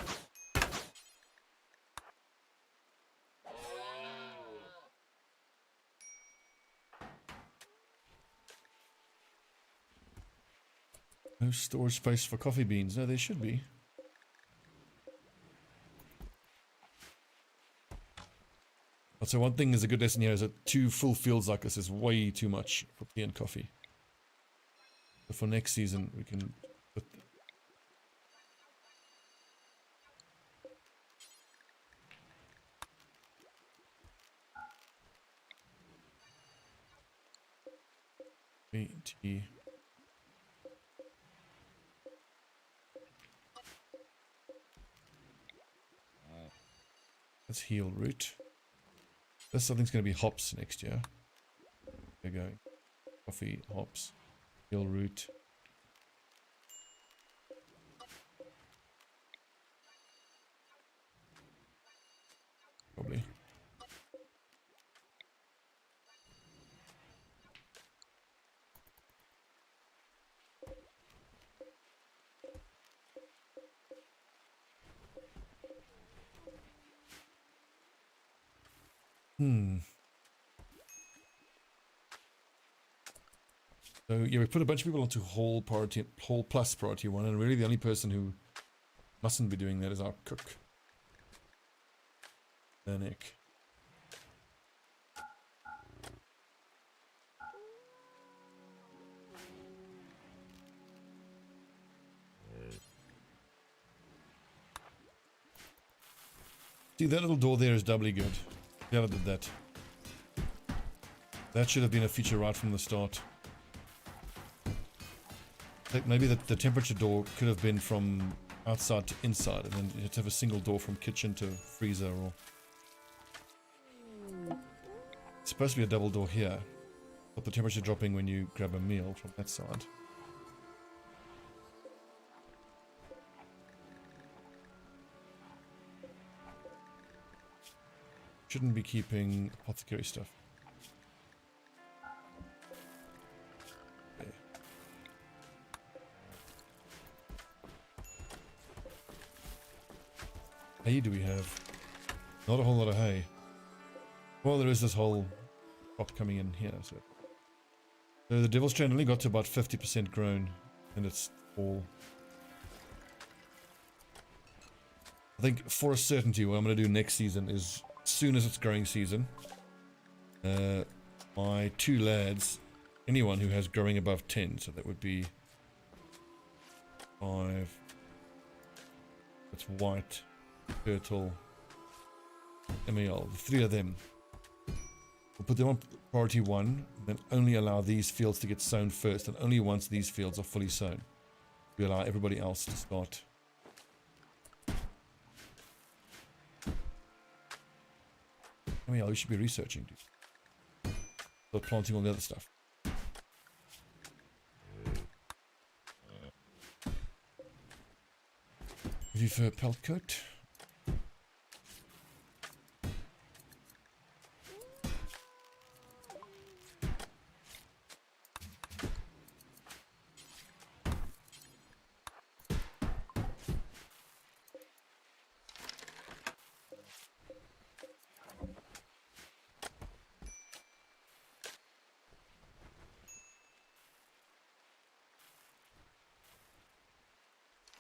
S1: No storage space for coffee beans. No, there should be. But so one thing is a good lesson here is that 2 full fields like this is way too much for tea and coffee. So for next season, we can put tea. Let's heal root. This something's going to be hops next year. There you go. Coffee, hops, heal root. Probably. So yeah, we put a bunch of people onto whole plus priority 1, and really the only person who mustn't be doing that is our cook. Nick. See, that little door there is doubly good. Yeah, I did that. That should have been a feature right from the start. Like maybe the temperature door could have been from outside to inside, and then you had to have a single door from kitchen to freezer, or... It's supposed to be a double door here. But the temperature dropping when you grab a meal from that side. Shouldn't be keeping apothecary stuff. Okay. Hay do we have? Not a whole lot of hay. Well, there is this whole crop coming in here. So the Devil's Strand only got to about 50% grown, and it's all... I think for a certainty what I'm going to do next season is, as soon as it's growing season, my 2 lads, anyone who has growing above 10, so that would be 5, that's white, turtle, Emil, the 3 of them. We'll put them on priority 1, then only allow these fields to get sown first, and only once these fields are fully sown, we allow everybody else to start. I mean, you should be researching, dude. Start planting all the other stuff. Give you fur pelt coat.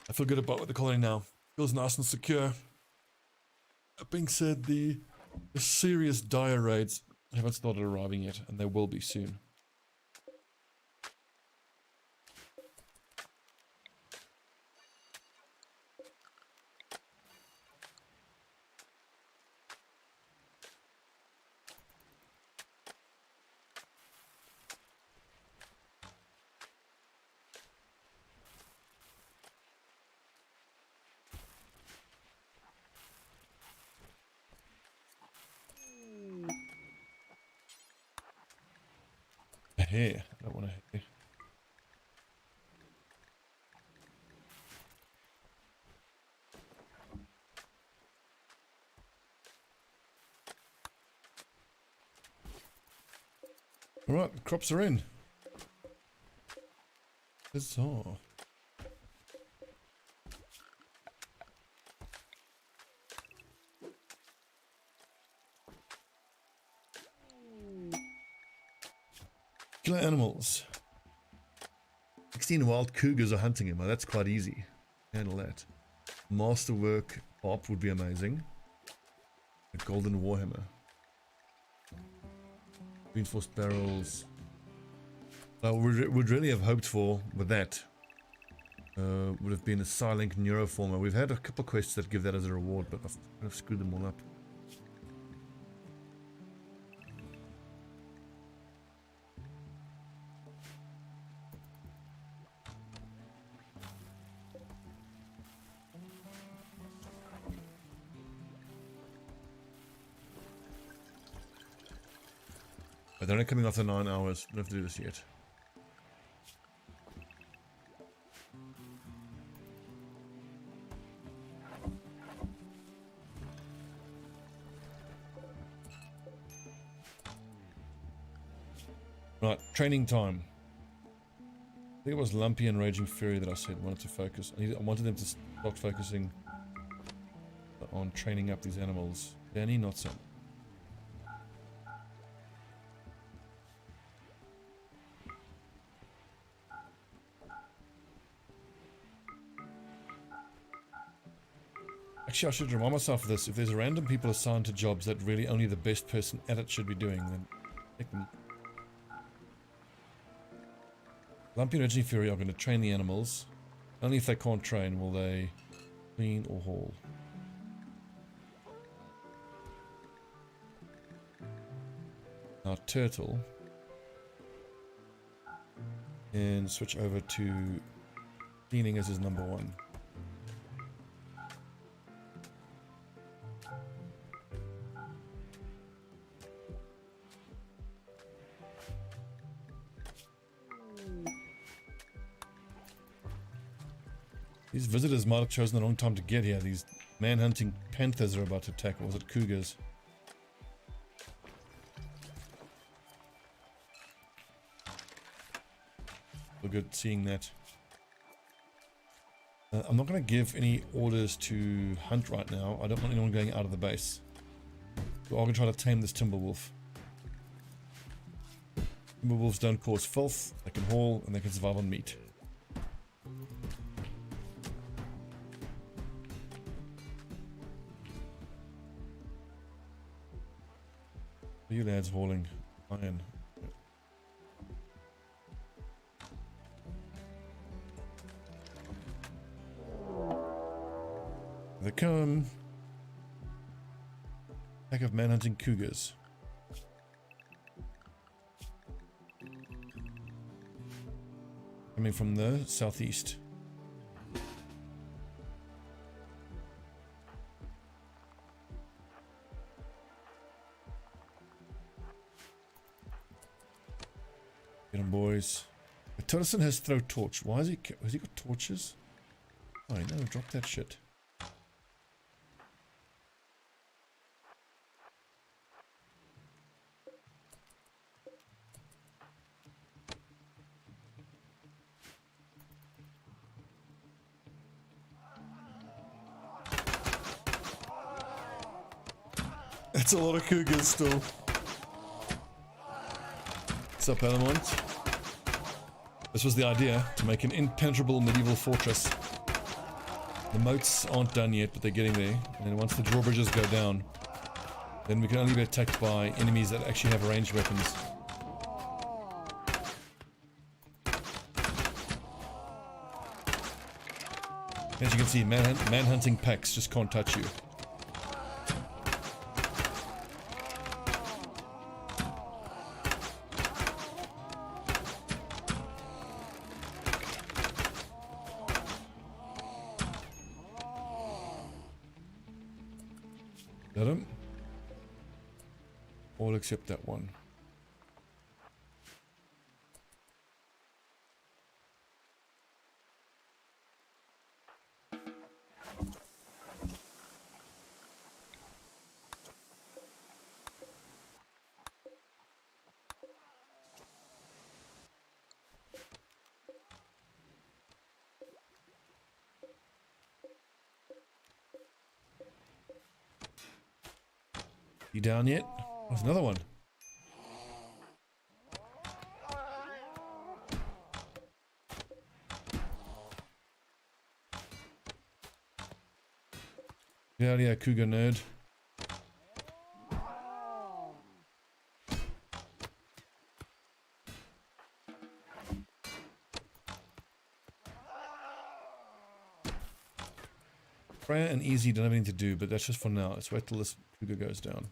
S1: I feel good about what the colony now. Feels nice and secure. That being said, the serious dire raids haven't started arriving yet, and they will be soon. Hey, I don't want to hit you. Alright, crops are in. Bizarre. Killer animals. 16 wild cougars are hunting him. Oh, that's quite easy. Handle that. Masterwork pop would be amazing. A golden warhammer. Reinforced barrels. I would really have hoped for with that. Would have been a Silink Neuroformer. We've had a couple quests that give that as a reward, but I've screwed them all up. But they're only coming after 9 hours. We don't have to do this yet. Right, training time. I think it was Lumpy and Raging Fury that I said wanted to focus. I wanted them to start focusing on training up these animals. Danny, not so. Actually, I should remind myself of this. If there's random people assigned to jobs that really only the best person at it should be doing, then take them. Lumpy and Raging Fury are going to train the animals. Only if they can't train will they clean or haul. Now Turtle. And switch over to cleaning as his number 1. These visitors might have chosen the wrong time to get here. These man-hunting panthers are about to attack. Or was it cougars? We're good seeing that. I'm not going to give any orders to hunt right now. I don't want anyone going out of the base. So I'm going to try to tame this timberwolf. Timberwolves don't cause filth. They can haul and they can survive on meat. You lads hauling iron. They come. Pack of man-hunting cougars. Coming from the southeast. Get him, boys. But Tillison has throw torch. Why has he got torches? Oh no, drop that shit. That's a lot of cougars still. What's up, Element? This was the idea, to make an impenetrable medieval fortress. The moats aren't done yet, but they're getting there. And then once the drawbridges go down, then we can only be attacked by enemies that actually have ranged weapons. As you can see, man-hunting packs just can't touch you. Got him. All except that one. You down yet? There's another one. Yeah, cougar nerd. Freya and Easy don't have anything to do, but that's just for now. Let's wait till this cougar goes down.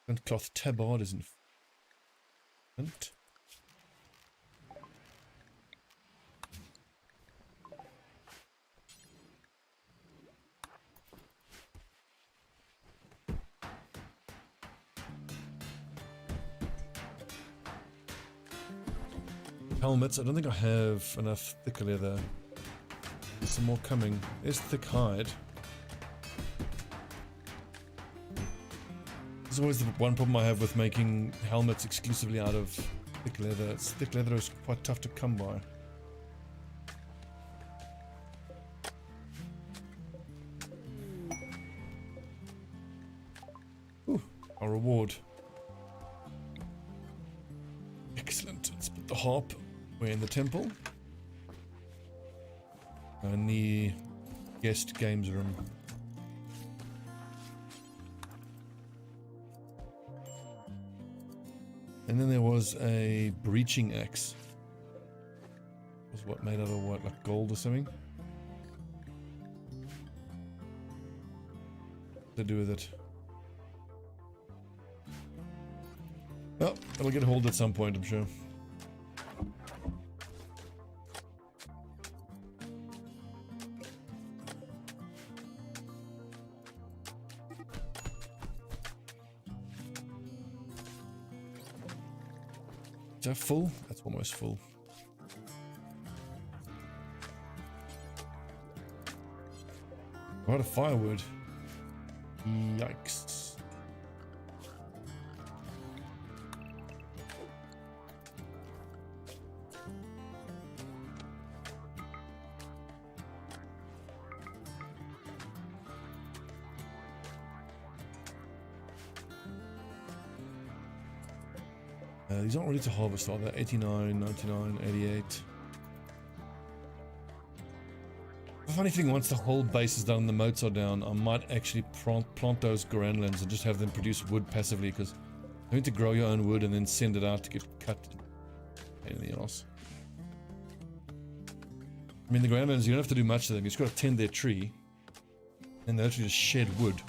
S1: And cloth tabard is in front. Helmets, I don't think I have enough thicker leather. There's some more coming. There's thick hide. There's always the one problem I have with making helmets exclusively out of thick leather. Thick leather is quite tough to come by. Ooh, our reward. Excellent. Let's put the harp. We're in the temple. In the guest games room. And then there was a breaching axe. It was what, made out of what, like gold or something? What to do with it? Well, it'll get hold at some point, I'm sure. Is that full? That's almost full. A lot of firewood. Yikes. These aren't ready to harvest, are they? 89, 99, 88. The funny thing, once the whole base is done and the moats are down, I might actually plant those granlands and just have them produce wood passively, because having to grow your own wood and then send it out to get cut. Anything else? I mean, the granlands, you don't have to do much to them. You just got to tend their tree, and they actually just shed wood.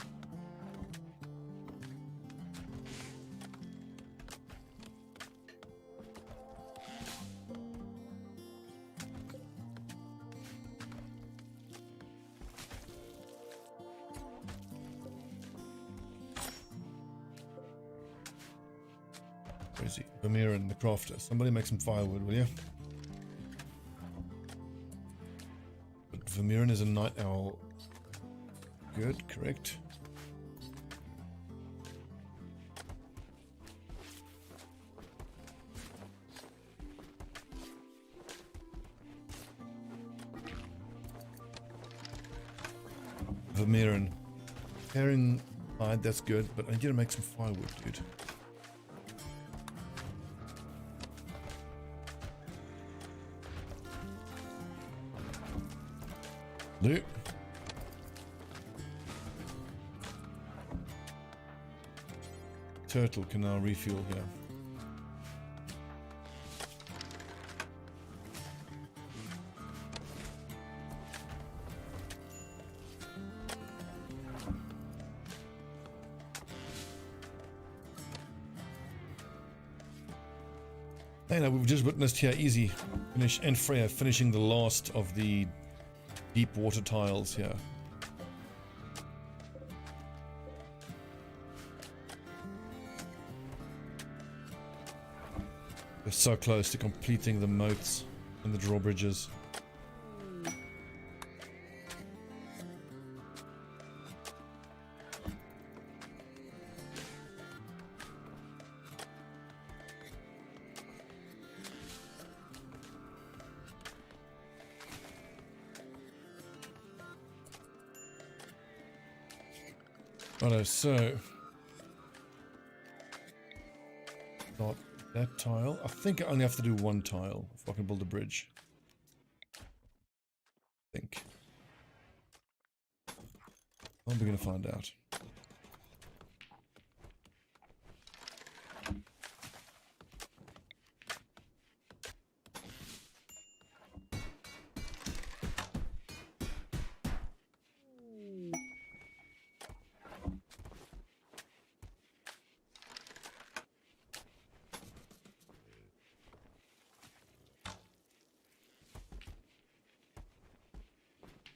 S1: Where is he? Vermeer and the crafter. Somebody make some firewood, will you? But Vermeer is a night owl. Good, correct. Vermeer. Pairing hide, that's good, but I need you to make some firewood, dude. Blue. Turtle can now refuel here. And we've just witnessed here Easy finish and Freya finishing the last of the deep water tiles here. They're so close to completing the moats and the drawbridges. Righto, so not that tile. I think I only have to do one tile if I can build a bridge. I think. I'm going to find out.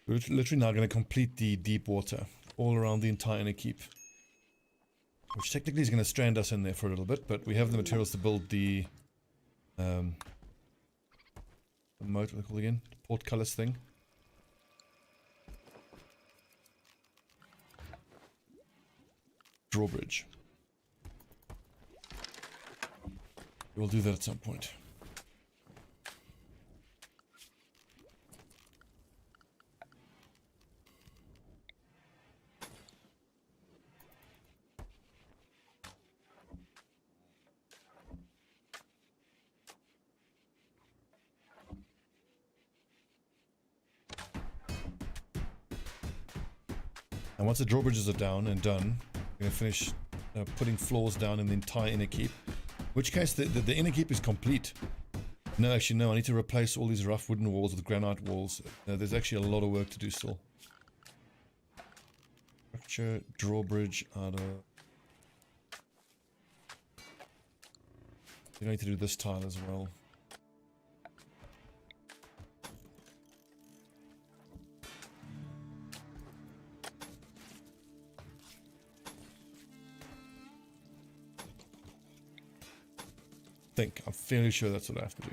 S1: We're literally now going to complete the deep water all around the entire inner keep. Which technically is going to strand us in there for a little bit, but we have the materials to build the moat, what they call it again? The portcullis thing. Drawbridge. We'll do that at some point. And once the drawbridges are down and done, we're going to finish putting floors down in the entire inner keep. In which case, the inner keep is complete. No, actually, no. I need to replace all these rough wooden walls with granite walls. There's actually a lot of work to do still. Structure, drawbridge, out of... You need to do this tile as well. I'm fairly sure that's what I have to do.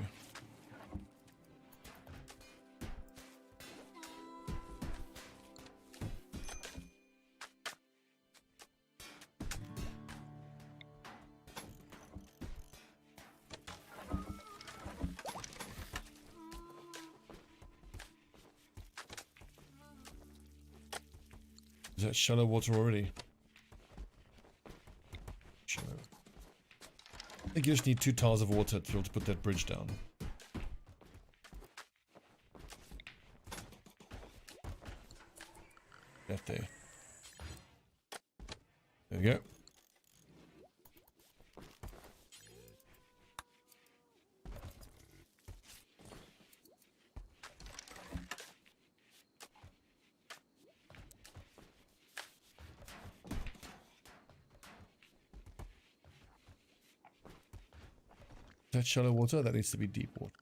S1: Is that shallow water already? Shallow. I think you just need 2 tiles of water to be able to put that bridge down. That there. There we go. That shallow water, that needs to be deep water.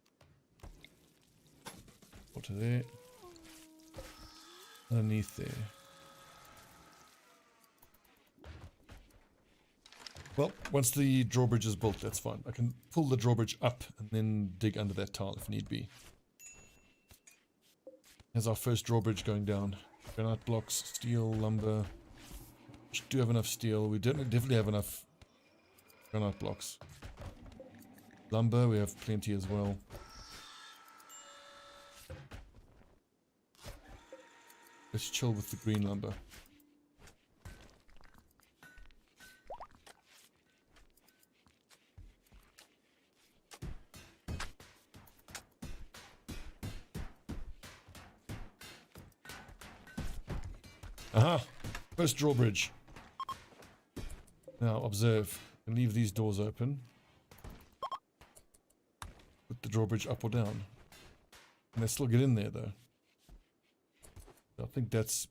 S1: Water there. Underneath there. Well, once the drawbridge is built, that's fine. I can pull the drawbridge up and then dig under that tile if need be. Here's our first drawbridge going down. Granite blocks, steel, lumber. We do have enough steel. We definitely have enough granite blocks. Lumber, we have plenty as well. Let's chill with the green lumber. Aha! First drawbridge. Now observe. And leave these doors open. Put the drawbridge up or down. And they still get in there though. I think that's...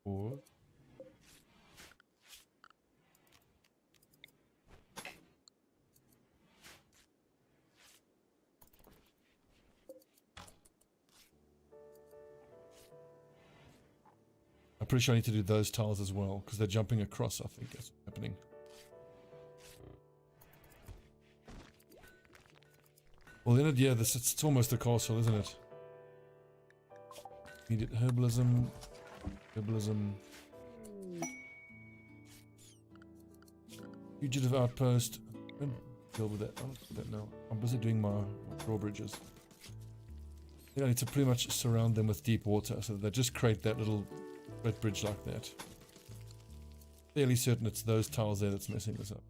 S1: Or... I'm pretty sure I need to do those tiles as well, because they're jumping across, I think that's what's happening. Well, in it, yeah, it's almost a castle, isn't it? Needed herbalism. Fugitive outpost. Don't deal with that. I don't do that now. I'm busy doing my drawbridges. I think I need to pretty much surround them with deep water so that they just create that little red bridge like that. Fairly certain it's those tiles there that's messing this up.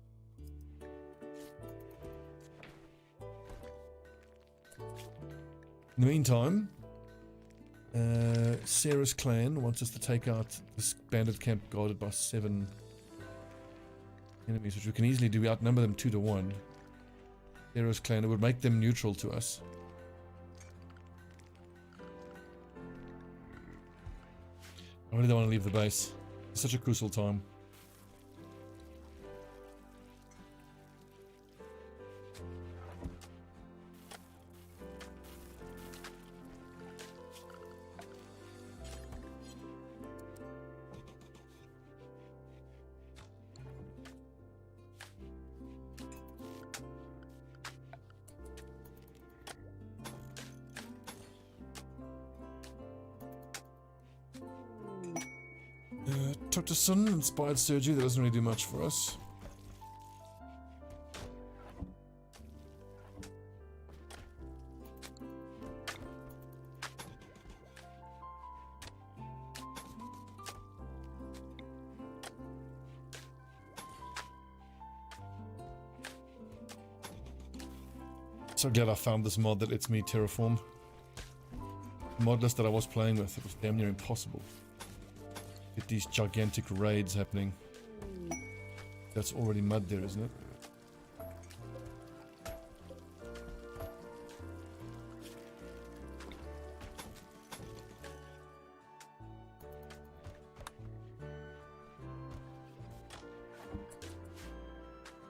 S1: In the meantime, Sarah's clan wants us to take out this bandit camp guarded by 7 enemies, which we can easily do. We outnumber them 2 to 1. Sarah's clan, it would make them neutral to us. I really don't want to leave the base. It's such a crucial time. Sun inspired surgery, that doesn't really do much for us. So glad I found this mod that lets me terraform. The mod list that I was playing with, it was damn near impossible. Get these gigantic raids happening. That's already mud there, isn't it?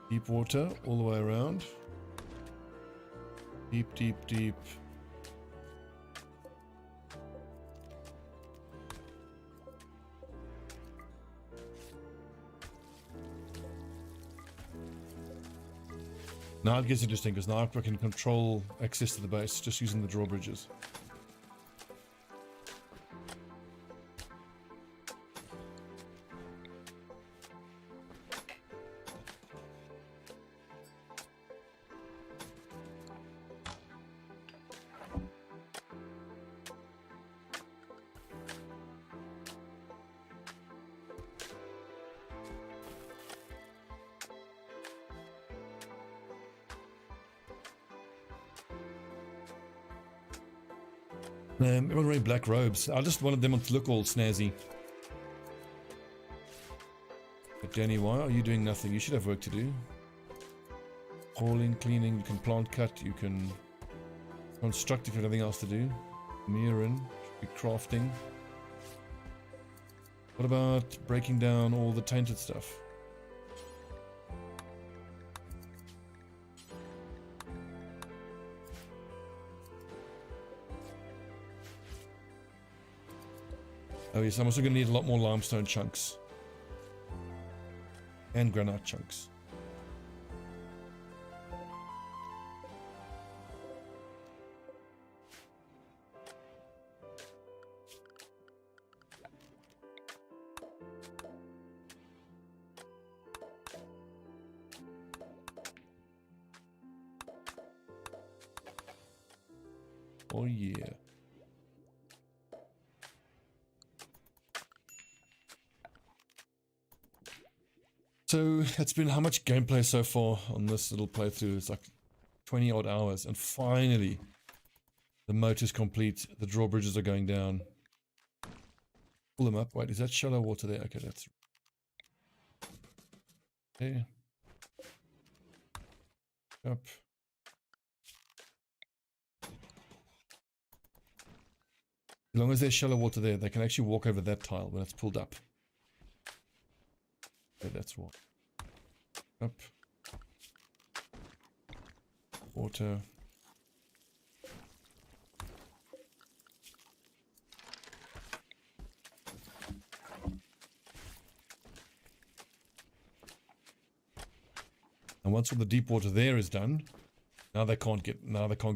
S1: Deep water all the way around. Deep, deep, deep. Now it gets interesting because now I can control access to the base just using the drawbridges. Everyone wearing black robes. I just wanted them to look all snazzy. But Danny, why are you doing nothing? You should have work to do. Hauling, cleaning, you can plant cut, you can construct if you have nothing else to do. Mirroring, should be crafting. What about breaking down all the tainted stuff? Oh yes, I'm also going to need a lot more limestone chunks. And granite chunks. Oh yeah. So it's been how much gameplay so far on this little playthrough? It's like 20 odd hours, and finally the moat is complete. The drawbridges are going down. Pull them up. Wait, is that shallow water there? Okay, that's okay. Up. As long as there's shallow water there, they can actually walk over that tile when it's pulled up. Okay, that's what. Up. Water. And once all the deep water there is done, now they can't get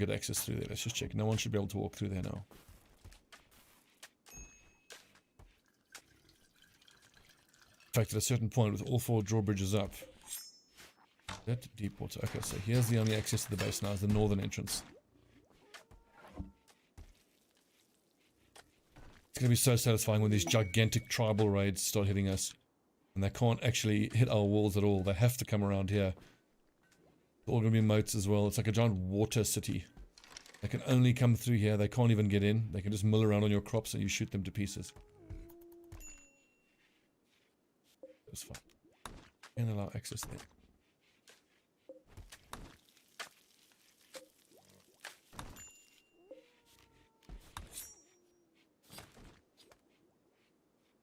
S1: access through there. Let's just check. No one should be able to walk through there now. In fact, at a certain point, with all 4 drawbridges up, that deep water. Okay, so here's the only access to the base now, is the northern entrance. It's going to be so satisfying when these gigantic tribal raids start hitting us. And they can't actually hit our walls at all. They have to come around here. It's all going to be moats as well. It's like a giant water city. They can only come through here. They can't even get in. They can just mill around on your crops and you shoot them to pieces. That's fine. And allow access there.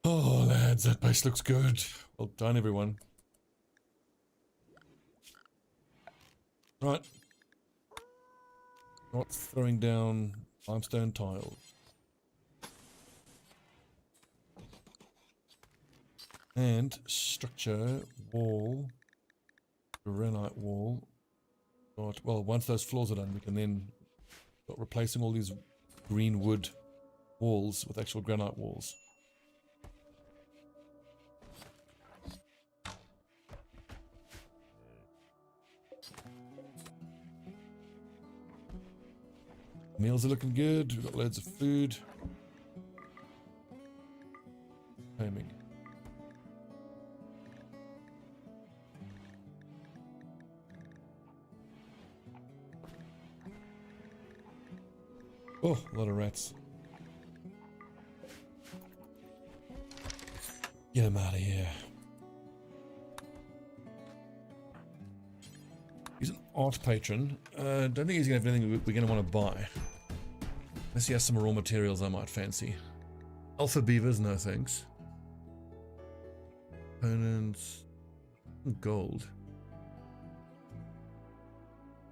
S1: Oh, lads, that base looks good. Well done, everyone. Right. Not throwing down limestone tiles. And structure, wall, granite wall. Right, well, once those floors are done, we can then start replacing all these green wood walls with actual granite walls. Meals are looking good. We've got loads of food. Taming. Oh, a lot of rats. Get them out of here. He's an art patron. Don't think he's going to have anything we're going to want to buy. Unless he has some raw materials I might fancy. Alpha beavers, no thanks. Components. Gold.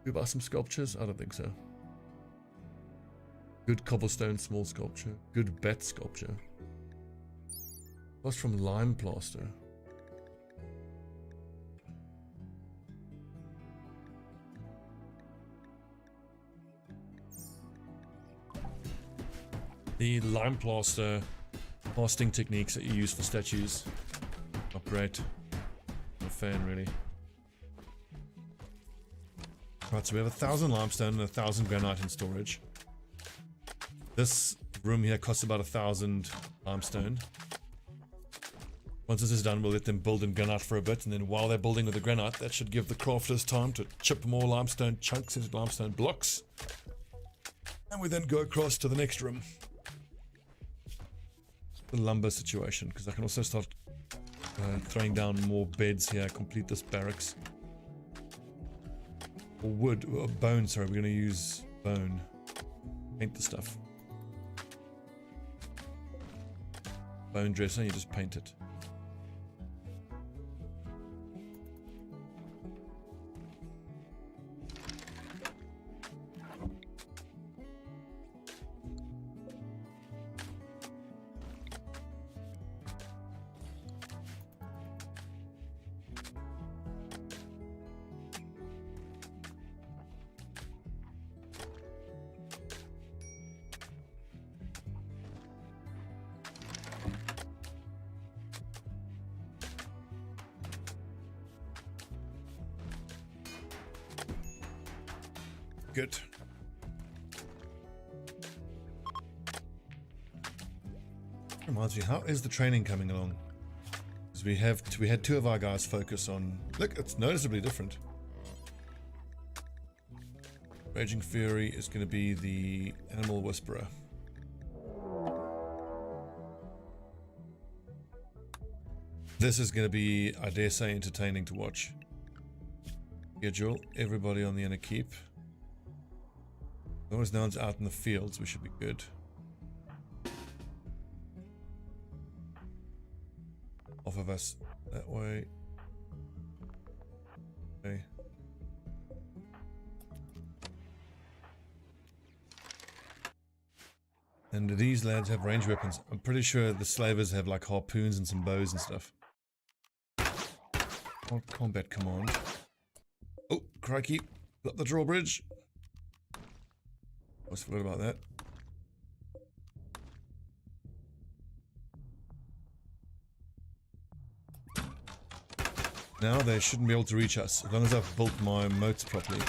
S1: Can we buy some sculptures? I don't think so. Good cobblestone small sculpture. Good bat sculpture. What's from lime plaster? The lime plaster casting techniques that you use for statues. Not great. Not a fan, really. Right, so we have 1,000 limestone and 1,000 granite in storage. This room here costs about 1,000 limestone. Once this is done, we'll let them build in granite for a bit, and then while they're building with the granite, that should give the crafters time to chip more limestone chunks into limestone blocks. And we then go across to the next room. The lumber situation, because I can also start throwing down more beds here, complete this barracks. Or wood, or bone, sorry, we're going to use bone. Paint the stuff. Bone dresser, you just paint it. Good. Reminds me, how is the training coming along? Because we had two of our guys focus on. Look, it's noticeably different. Raging Fury is going to be the Animal Whisperer. This is going to be, I dare say, entertaining to watch. Schedule everybody on the inner keep. As long as no one's out in the fields, we should be good. Off of us that way. Okay. And these lads have ranged weapons. I'm pretty sure the slavers have like harpoons and some bows and stuff. Combat command. Oh, crikey. Up the drawbridge. Almost forgot about that. Now they shouldn't be able to reach us, as long as I've built my moats properly.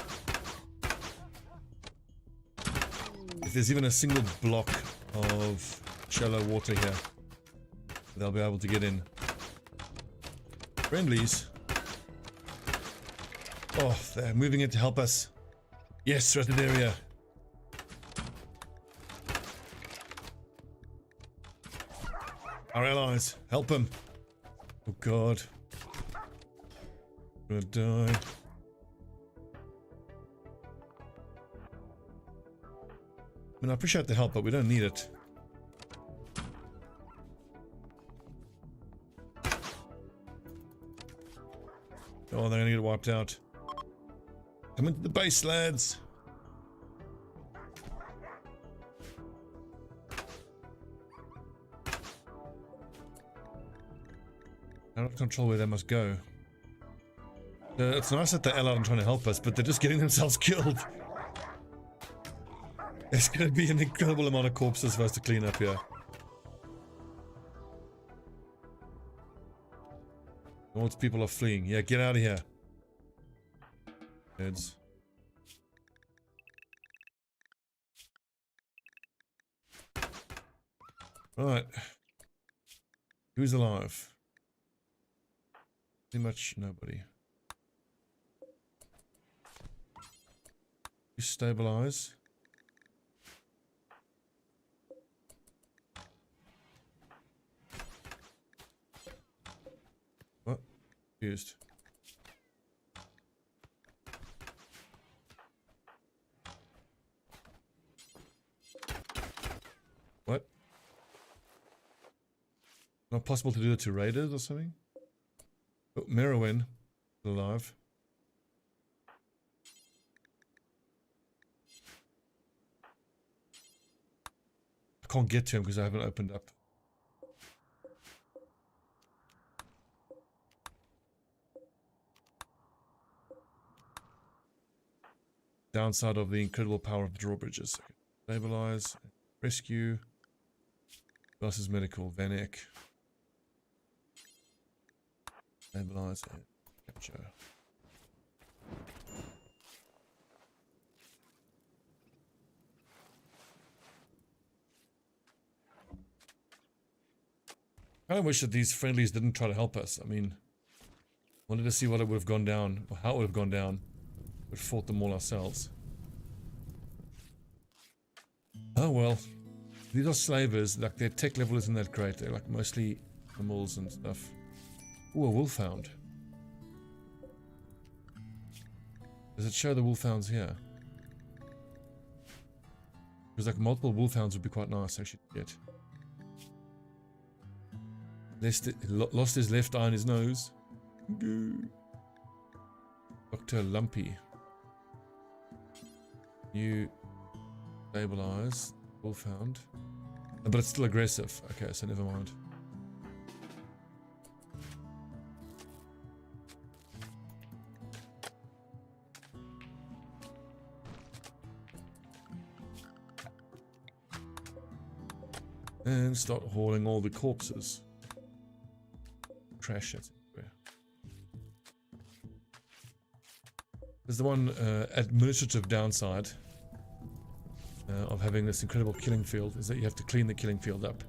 S1: If there's even a single block of shallow water here, they'll be able to get in. Friendlies. Oh, they're moving in to help us. Yes, threatened area. Our allies, help them. Oh god. I'm gonna die. I mean, I appreciate the help, but we don't need it. Oh, they're gonna get wiped out. Come into the base, lads. I don't control where they must go. It's nice that they're allied and trying to help us, but they're just getting themselves killed. There's going to be an incredible amount of corpses for us to clean up here. All the people are fleeing. Yeah, get out of here. Heads. Right. Who's alive? Pretty much nobody. You stabilize. What? Used. What? Not possible to do it to raiders or something? Oh, Merowyn alive. I can't get to him because I haven't opened up. Downside of the incredible power of the drawbridges. Okay. Stabilize, rescue. Versus medical, Vanek. Stabilize and capture. I wish that these friendlies didn't try to help us. I mean, wanted to see what it would have gone down, or how it would have gone down. We fought them all ourselves. Oh well. These are slavers, like their tech level isn't that great. They're like mostly animals and stuff. Ooh, a wolfhound. Does it show the wolfhounds here? Because like multiple wolfhounds would be quite nice actually to get. Lost his left eye and his nose. Dr. Lumpy. You stabilize. Wolfhound. But it's still aggressive. Okay, so never mind. And start hauling all the corpses. Trash it everywhere. There's the one administrative downside of having this incredible killing field, is that you have to clean the killing field up.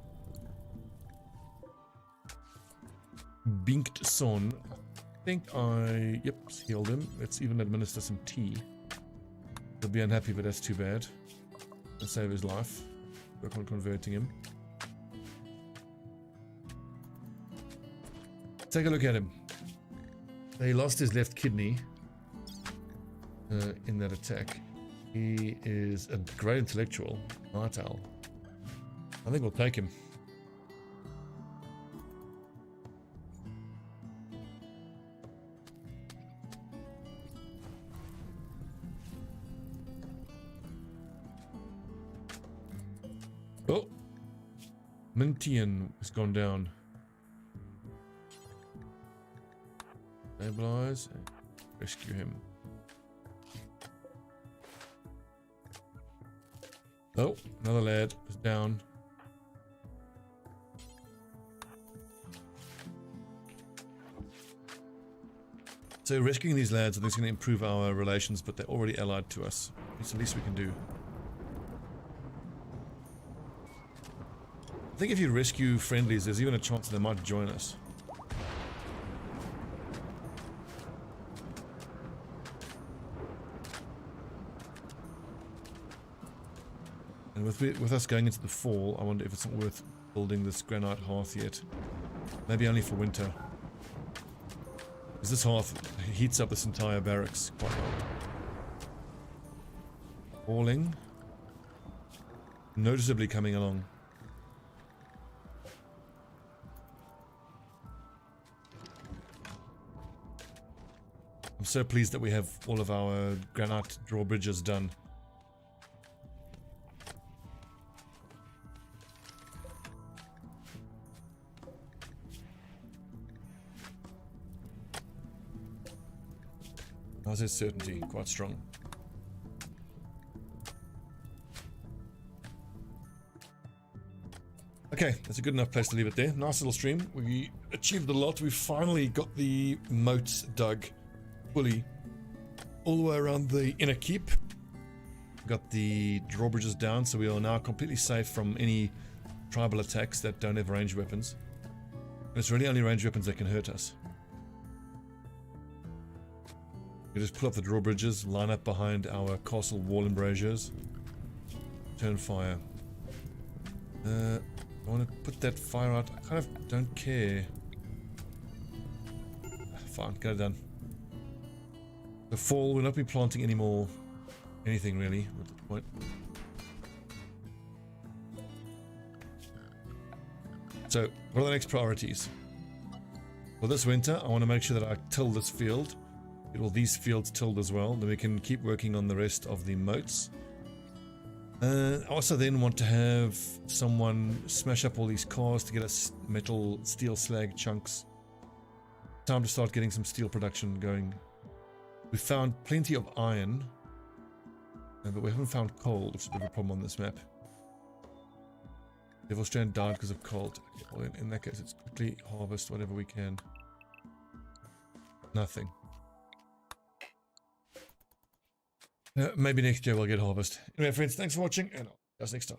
S1: Binked Son. I think yep, healed him. Let's even administer some tea. He'll be unhappy, but that's too bad. Let's save his life. Work on converting him. Take a look at him. He lost his left kidney in that attack. He is a great intellectual. Night Owl. I think we'll take him. Oh! Mintian has gone down. Stabilize and rescue him. Oh, another lad is down. So rescuing these lads, I think, is going to improve our relations, but they're already allied to us. It's the least we can do. I think if you rescue friendlies, there's even a chance they might join us. And with us going into the fall, I wonder if it's not worth building this granite hearth yet. Maybe only for winter. Because this hearth heats up this entire barracks quite well. Falling. Noticeably coming along. I'm so pleased that we have all of our granite drawbridges done. How's his certainty? Quite strong. Okay, that's a good enough place to leave it there. Nice little stream. We achieved a lot. We finally got the moats dug fully all the way around the inner keep. Got the drawbridges down, so we are now completely safe from any tribal attacks that don't have ranged weapons. And it's really only ranged weapons that can hurt us. You just pull up the drawbridges, line up behind our castle wall embrasures, turn fire. I want to put that fire out. I kind of don't care. Fine, get it done. The fall, we'll not be planting any more anything really at this point. So, what are the next priorities? For this winter, I want to make sure that I till this field. Get all these fields tilled as well. Then we can keep working on the rest of the moats. I also then want to have someone smash up all these cars to get us metal steel slag chunks. Time to start getting some steel production going. We found plenty of iron, but we haven't found coal, which is a bit of a problem on this map. Devil Strand died because of cold. Okay, well, in that case, it's quickly harvest whatever we can. Nothing. Maybe next year we'll get harvest. Anyway, friends, thanks for watching, and I'll see you guys next time.